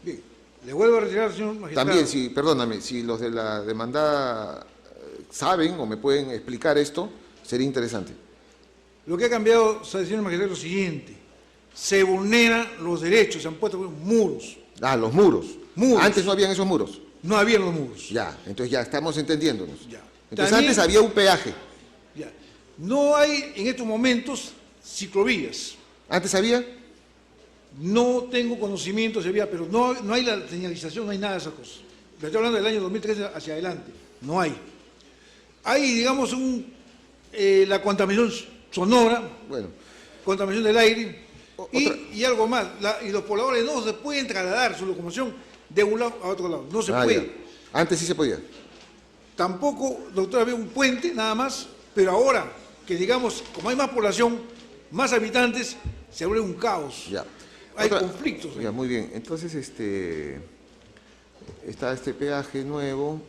Bien, le vuelvo a retirar, señor magistrado. También, perdóname, si los de la demanda saben o me pueden explicar esto, sería interesante. Lo que ha cambiado, señor magistrado, es lo siguiente. Se vulneran los derechos, se han puesto muros. Ah, los muros. Antes no habían esos muros. No había los muros. Ya, entonces ya estamos entendiéndonos. Ya. Entonces También, antes había un peaje. Ya. No hay en estos momentos ciclovías. ¿Antes había? No tengo conocimiento si había, pero no hay la señalización, no hay nada de esas cosas. Le estoy hablando del año 2013 hacia adelante. No hay. Hay, digamos, la contaminación sonora, bueno, contaminación del aire y algo más. Y los pobladores no se pueden trasladar su locomoción de un lado a otro lado. No se puede. Ya. Antes sí se podía. Tampoco, doctor, había un puente nada más, pero ahora que, digamos, como hay más población, más habitantes, se abre un caos. Ya. Hay conflictos. Ya, muy bien. Entonces, está este peaje nuevo.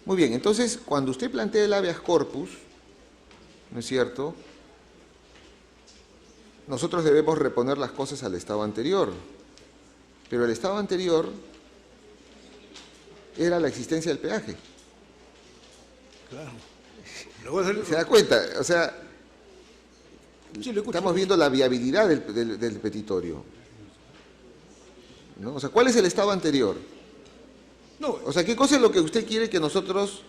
Muy bien. Entonces, cuando usted plantea el habeas corpus, ¿no es cierto?, nosotros debemos reponer las cosas al estado anterior. Pero el estado anterior era la existencia del peaje. Claro. ¿Se da cuenta? O sea, sí, estamos viendo la viabilidad del petitorio, ¿no? O sea, ¿cuál es el estado anterior? No. O sea, ¿qué cosa es lo que usted quiere que nosotros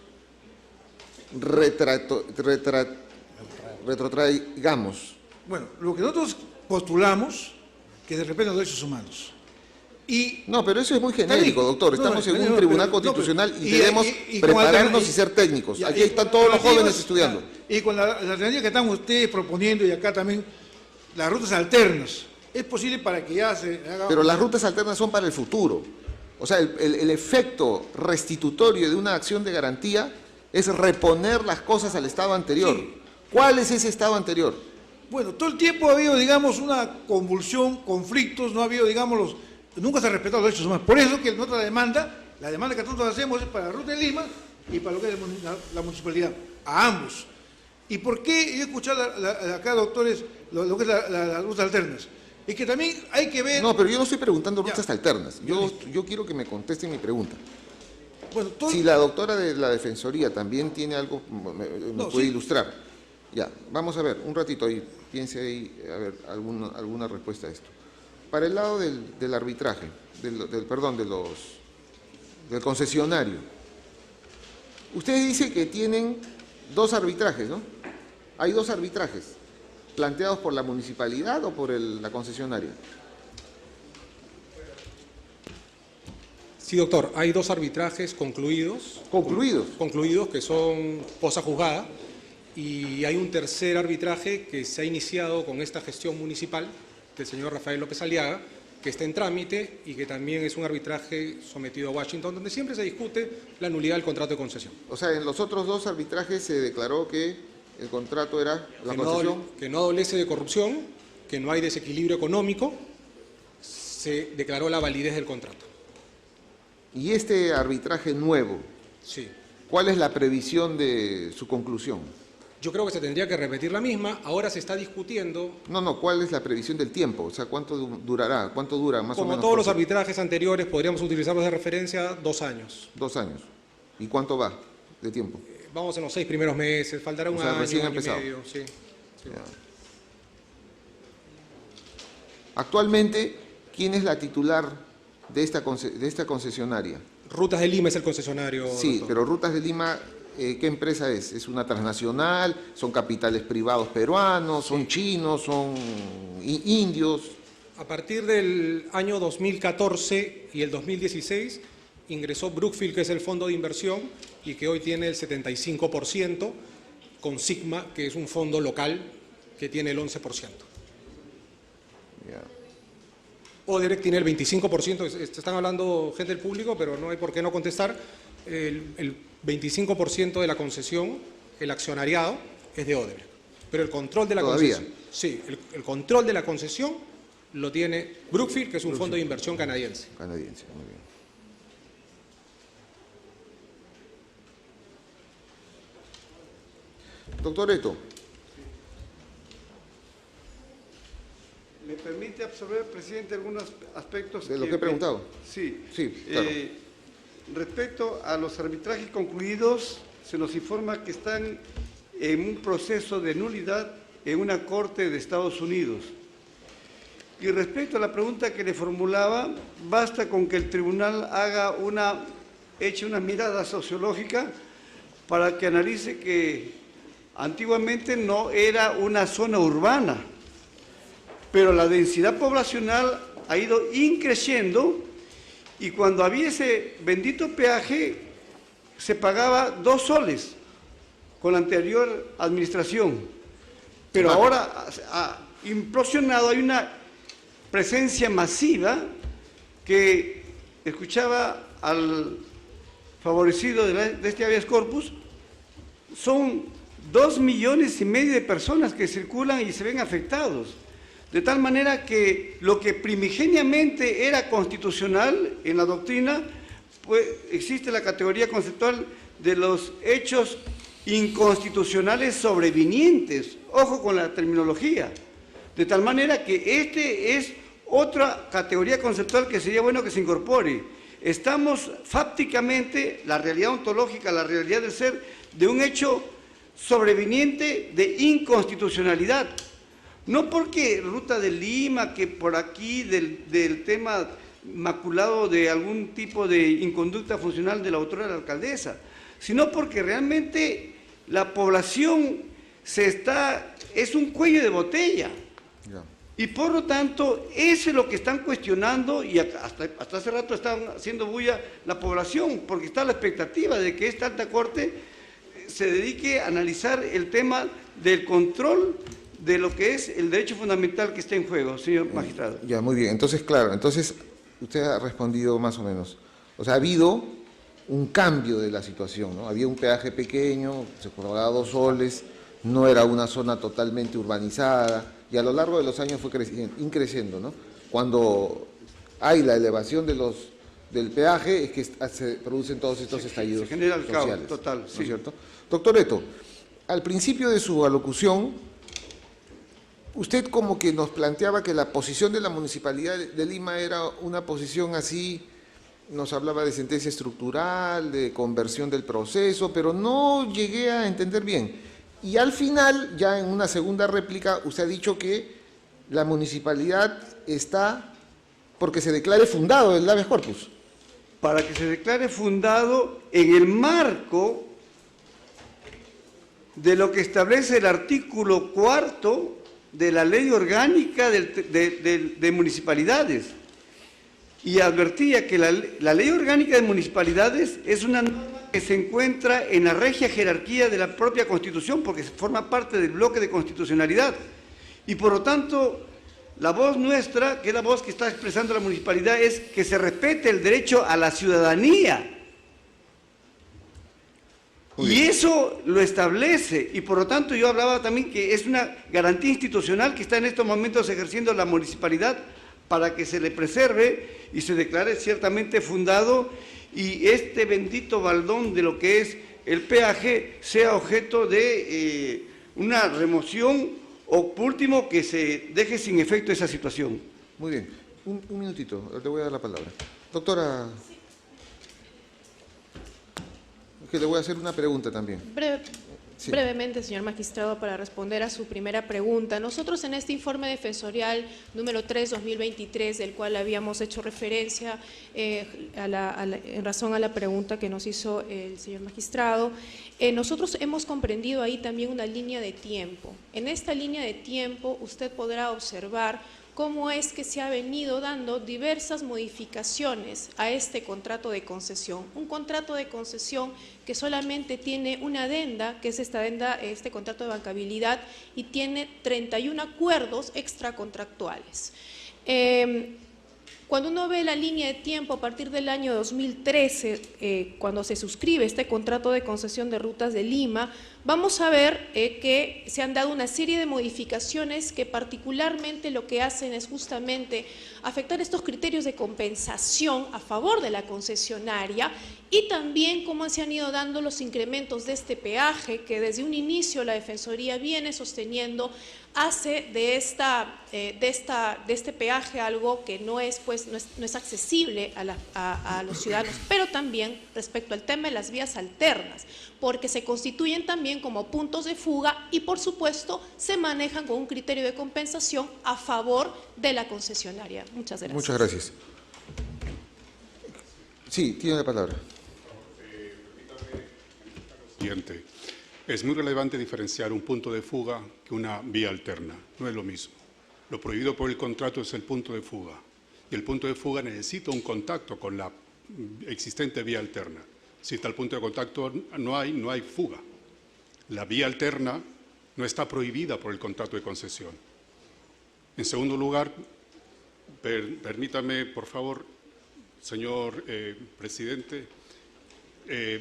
retrotraigamos? Bueno, lo que nosotros postulamos, que se respeten los derechos humanos. No, pero eso es muy genérico, doctor. Estamos en un tribunal constitucional y debemos prepararnos y ser técnicos. Aquí están todos los jóvenes estudiando. Y con la alternativa que están ustedes proponiendo y acá también, las rutas alternas, es posible para que ya se haga... Pero las rutas alternas son para el futuro. O sea, el efecto restitutorio de una acción de garantía es reponer las cosas al estado anterior. Sí. ¿Cuál es ese estado anterior? Bueno, todo el tiempo ha habido, digamos, una convulsión, conflictos, no ha habido, digamos, nunca se ha respetado los derechos humanos. Por eso que la demanda que nosotros hacemos es para la Ruta de Lima y para lo que es la municipalidad, a ambos. ¿Y por qué yo he escuchado acá, doctores, lo que es las rutas alternas? Es que también hay que ver... No, pero yo no estoy preguntando rutas alternas. Yo quiero que me contesten mi pregunta. Bueno, si la doctora de la Defensoría también tiene algo, me puede ilustrar. Ya, vamos a ver, un ratito ahí, piense ahí, a ver, alguna respuesta a esto. Para el lado del arbitraje, del concesionario, usted dice que tienen 2 arbitrajes, ¿no? Hay 2 arbitrajes, planteados por la municipalidad o por la concesionaria. Sí, doctor, hay 2 arbitrajes concluidos. ¿Concluidos? Concluidos, que son cosa juzgada. Y hay un tercer arbitraje que se ha iniciado con esta gestión municipal del señor Rafael López Aliaga, que está en trámite y que también es un arbitraje sometido a Washington, donde siempre se discute la nulidad del contrato de concesión. O sea, en los otros 2 arbitrajes se declaró que el contrato era la concesión. Que no adolece de corrupción, que no hay desequilibrio económico, se declaró la validez del contrato. ¿Y este arbitraje nuevo? Sí. ¿Cuál es la previsión de su conclusión? Yo creo que se tendría que repetir la misma. Ahora se está discutiendo... No, ¿cuál es la previsión del tiempo? O sea, ¿cuánto durará? ¿Cuánto dura más o menos? Como todos los arbitrajes anteriores, podríamos utilizarlos de referencia 2 años. 2 años. ¿Y cuánto va de tiempo? Vamos en los 6 primeros meses, faltará un año, recién año empezado. y medio. Sí. Actualmente, ¿quién es la titular de esta concesionaria? Rutas de Lima es el concesionario. Sí, doctor. pero Rutas de Lima, ¿qué empresa es? ¿Es una transnacional? ¿Son capitales privados peruanos? ¿Son chinos? ¿Son indios? A partir del año 2014 y el 2016 ingresó Brookfield, que es el fondo de inversión y que hoy tiene el 75%, con Sigma, que es un fondo local que tiene el 11%. Ya. Oderec tiene el 25%, están hablando gente del público, pero no hay por qué no contestar. El 25% de la concesión, el accionariado, es de Oderec. Pero el control de la concesión. Sí, el control de la concesión lo tiene Brookfield, que es un fondo de inversión canadiense. Canadiense, muy bien. Doctor Eto. ¿Me permite absorber, presidente, algunos aspectos? ¿De lo que he preguntado? Sí. Sí, claro. Respecto a los arbitrajes concluidos, se nos informa que están en un proceso de nulidad en una corte de Estados Unidos. Y respecto a la pregunta que le formulaba, basta con que el tribunal eche una mirada sociológica para que analice que antiguamente no era una zona urbana, pero la densidad poblacional ha ido increciendo y cuando había ese bendito peaje se pagaba 2 soles con la anterior administración, pero ahora ha implosionado, hay una presencia masiva que escuchaba al favorecido de este habeas corpus, son 2,5 millones de personas que circulan y se ven afectados. De tal manera que lo que primigeniamente era constitucional en la doctrina, pues existe la categoría conceptual de los hechos inconstitucionales sobrevinientes. Ojo con la terminología. De tal manera que este es otra categoría conceptual que sería bueno que se incorpore. Estamos fácticamente, la realidad ontológica, la realidad del ser, de un hecho sobreviniente de inconstitucionalidad. No porque Ruta de Lima, que por aquí del tema maculado de algún tipo de inconducta funcional de la autora de la alcaldesa, sino porque realmente la población es un cuello de botella. Ya. Y por lo tanto, eso es lo que están cuestionando y hasta hace rato están haciendo bulla la población, porque está la expectativa de que esta alta corte se dedique a analizar el tema del control de lo que es el derecho fundamental que está en juego, señor magistrado. Ya, muy bien. Entonces, claro, usted ha respondido más o menos. O sea, ha habido un cambio de la situación, ¿no? Había un peaje pequeño, se cobraba 2 soles, no era una zona totalmente urbanizada, y a lo largo de los años fue increciendo, ¿no? Cuando hay la elevación del peaje es que se producen todos estos estallidos se genera el sociales, caos total, ¿no es sí. cierto? Doctor Eto, al principio de su alocución, usted como que nos planteaba que la posición de la Municipalidad de Lima era una posición así, nos hablaba de sentencia estructural, de conversión del proceso, pero no llegué a entender bien. Y al final, ya en una segunda réplica, usted ha dicho que la municipalidad está porque se declare fundado el habeas corpus. Para que se declare fundado en el marco de lo que establece el artículo 4º de la Ley Orgánica de Municipalidades. Y advertía que la Ley Orgánica de Municipalidades es una norma que se encuentra en la regia jerarquía de la propia Constitución, porque forma parte del bloque de constitucionalidad. Y por lo tanto, la voz nuestra, que es la voz que está expresando la municipalidad, es que se respete el derecho a la ciudadanía. Y eso lo establece, y por lo tanto yo hablaba también que es una garantía institucional que está en estos momentos ejerciendo la municipalidad para que se le preserve y se declare ciertamente fundado y este bendito baldón de lo que es el peaje sea objeto de una remoción o por último que se deje sin efecto esa situación. Muy bien, un minutito, le voy a dar la palabra. Doctora, que le voy a hacer una pregunta también. Breve. Sí. Brevemente, señor magistrado, para responder a su primera pregunta. Nosotros en este informe defensorial número 3/2023, del cual habíamos hecho referencia en razón a la pregunta que nos hizo el señor magistrado, nosotros hemos comprendido ahí también una línea de tiempo. En esta línea de tiempo usted podrá observar cómo es que se ha venido dando diversas modificaciones a este contrato de concesión. Un contrato de concesión que solamente tiene una adenda, que es esta adenda, este contrato de bancabilidad, y tiene 31 acuerdos extracontractuales. Cuando uno ve la línea de tiempo a partir del año 2013, cuando se suscribe este contrato de concesión de Rutas de Lima, vamos a ver que se han dado una serie de modificaciones que particularmente lo que hacen es justamente afectar estos criterios de compensación a favor de la concesionaria, y también cómo se han ido dando los incrementos de este peaje que desde un inicio la Defensoría viene sosteniendo, hace de este peaje algo que no es accesible a los ciudadanos, pero también respecto al tema de las vías alternas, porque se constituyen también como puntos de fuga y por supuesto se manejan con un criterio de compensación a favor de la concesionaria. Muchas gracias. Muchas gracias. Sí, tiene la palabra. Siguiente. Es muy relevante diferenciar un punto de fuga que una vía alterna. No es lo mismo. Lo prohibido por el contrato es el punto de fuga. Y el punto de fuga necesita un contacto con la existente vía alterna. Si tal punto de contacto no hay fuga. La vía alterna no está prohibida por el contrato de concesión. En segundo lugar, permítame, por favor, señor presidente,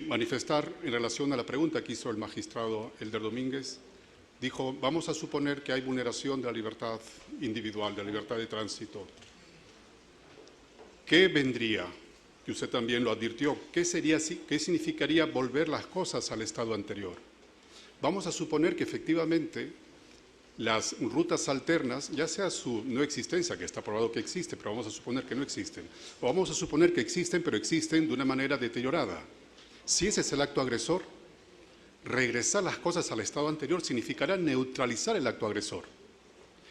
manifestar en relación a la pregunta que hizo el magistrado Elder Domínguez. Dijo, vamos a suponer que hay vulneración de la libertad individual, de la libertad de tránsito. ¿Qué vendría? Que usted también lo advirtió. ¿Qué significaría volver las cosas al estado anterior? Vamos a suponer que efectivamente las rutas alternas, ya sea su no existencia, que está probado que existe, pero vamos a suponer que no existen, o vamos a suponer que existen, pero existen de una manera deteriorada. Si ese es el acto agresor, regresar las cosas al estado anterior significará neutralizar el acto agresor.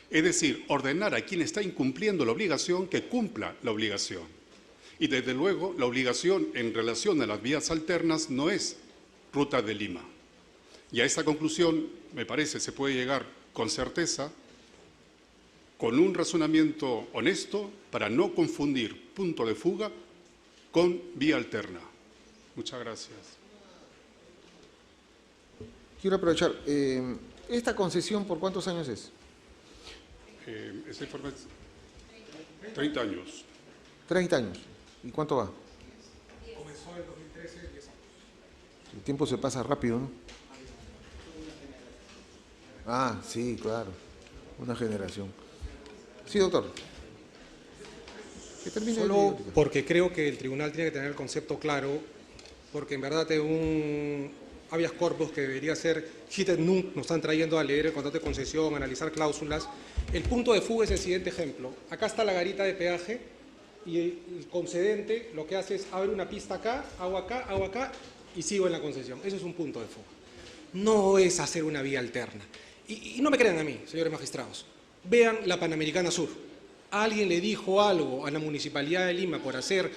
Es decir, ordenar a quien está incumpliendo la obligación que cumpla la obligación. Y desde luego, la obligación en relación a las vías alternas no es Ruta de Lima. Y a esta conclusión, me parece, se puede llegar con certeza, con un razonamiento honesto, para no confundir punto de fuga con vía alterna. Muchas gracias. Quiero aprovechar. ¿Esta concesión por cuántos años es? Ese informe es 30 años. 30 años. ¿Y cuánto va? Comenzó en 2013, 10 años. El tiempo se pasa rápido, ¿no? Ah, sí, claro. Una generación. Sí, doctor. Que termine. Solo porque creo que el tribunal tiene que tener el concepto claro, porque en verdad es un habeas corpus que debería ser hit and nunc, nos están trayendo a leer el contrato de concesión, analizar cláusulas. El punto de fuga es el siguiente ejemplo. Acá está la garita de peaje y el concedente lo que hace es abre una pista acá y sigo en la concesión. Eso es un punto de fuga. No es hacer una vía alterna. Y no me crean a mí, señores magistrados. Vean la Panamericana Sur. ¿Alguien le dijo algo a la Municipalidad de Lima por hacer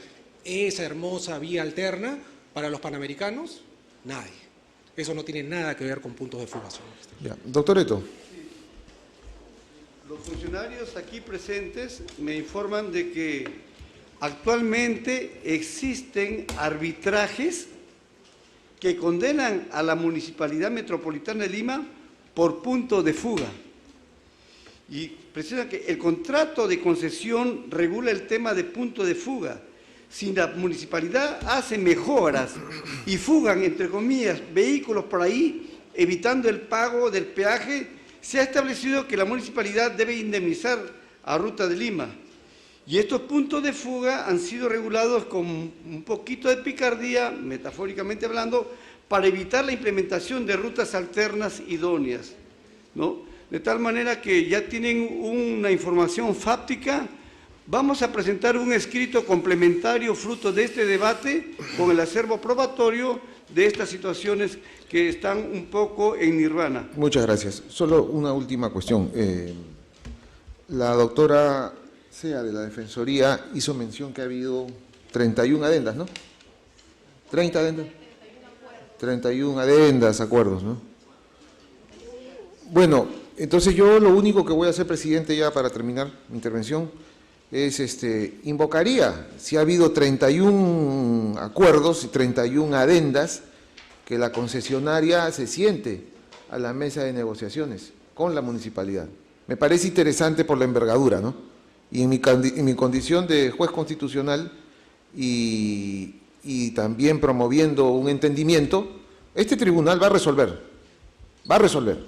esa hermosa vía alterna para los panamericanos? Nadie. Eso no tiene nada que ver con puntos de fuga, señor magistrado. Ya. Doctor Eto. Los funcionarios aquí presentes me informan de que actualmente existen arbitrajes que condenan a la Municipalidad Metropolitana de Lima por punto de fuga. Y precisan que el contrato de concesión regula el tema de punto de fuga. Si la municipalidad hace mejoras y fugan, entre comillas, vehículos por ahí, evitando el pago del peaje, se ha establecido que la municipalidad debe indemnizar a Ruta de Lima. Y estos puntos de fuga han sido regulados con un poquito de picardía, metafóricamente hablando, para evitar la implementación de rutas alternas idóneas, ¿no? De tal manera que ya tienen una información fáctica. Vamos a presentar un escrito complementario fruto de este debate con el acervo probatorio de estas situaciones que están un poco en nirvana. Muchas gracias. Solo una última cuestión. La doctora Sea de la Defensoría hizo mención que ha habido 31 adendas, ¿no? 30 adendas. 31 adendas, acuerdos, ¿no? Bueno, entonces yo lo único que voy a hacer, presidente, ya para terminar mi intervención, es invocaría, si ha habido 31 acuerdos y 31 adendas, que la concesionaria se siente a la mesa de negociaciones con la municipalidad. Me parece interesante por la envergadura, ¿no? Y en mi condición de juez constitucional y también promoviendo un entendimiento, este tribunal va a resolver.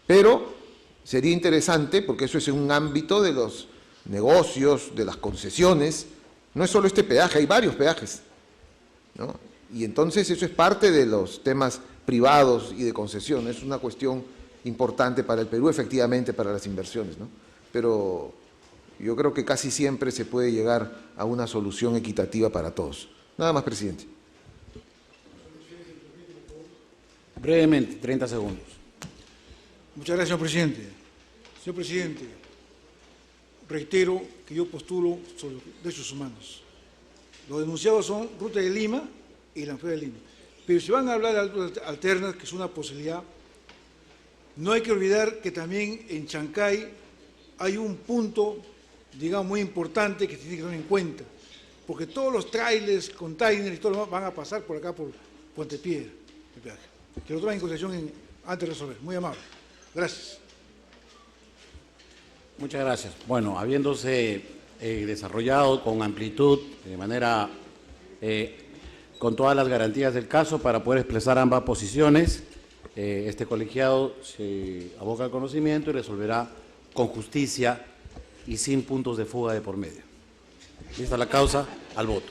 Pero sería interesante, porque eso es en un ámbito de los negocios, de las concesiones, no es solo este peaje, hay varios peajes, ¿no? Y entonces eso es parte de los temas privados y de concesión, es una cuestión importante para el Perú, efectivamente, para las inversiones, ¿no? Pero yo creo que casi siempre se puede llegar a una solución equitativa para todos. Nada más, presidente. Brevemente, 30 segundos. Muchas gracias, señor presidente. Señor presidente, reitero que yo postulo sobre los derechos humanos. Los denunciados son Ruta de Lima y la Feria de Lima. Pero si van a hablar de altas alternas, que es una posibilidad, no hay que olvidar que también en Chancay hay un punto, digamos, muy importante que se tiene que tener en cuenta, porque todos los trailers, containers y todo lo demás van a pasar por acá, por Puente Piedra, el peaje. Que lo tomen en consideración antes de resolver. Muy amable. Gracias. Muchas gracias. Bueno, habiéndose desarrollado con amplitud, de manera, con todas las garantías del caso para poder expresar ambas posiciones, este colegiado se aboca al conocimiento y resolverá con justicia y sin puntos de fuga de por medio. Vista la causa, al voto.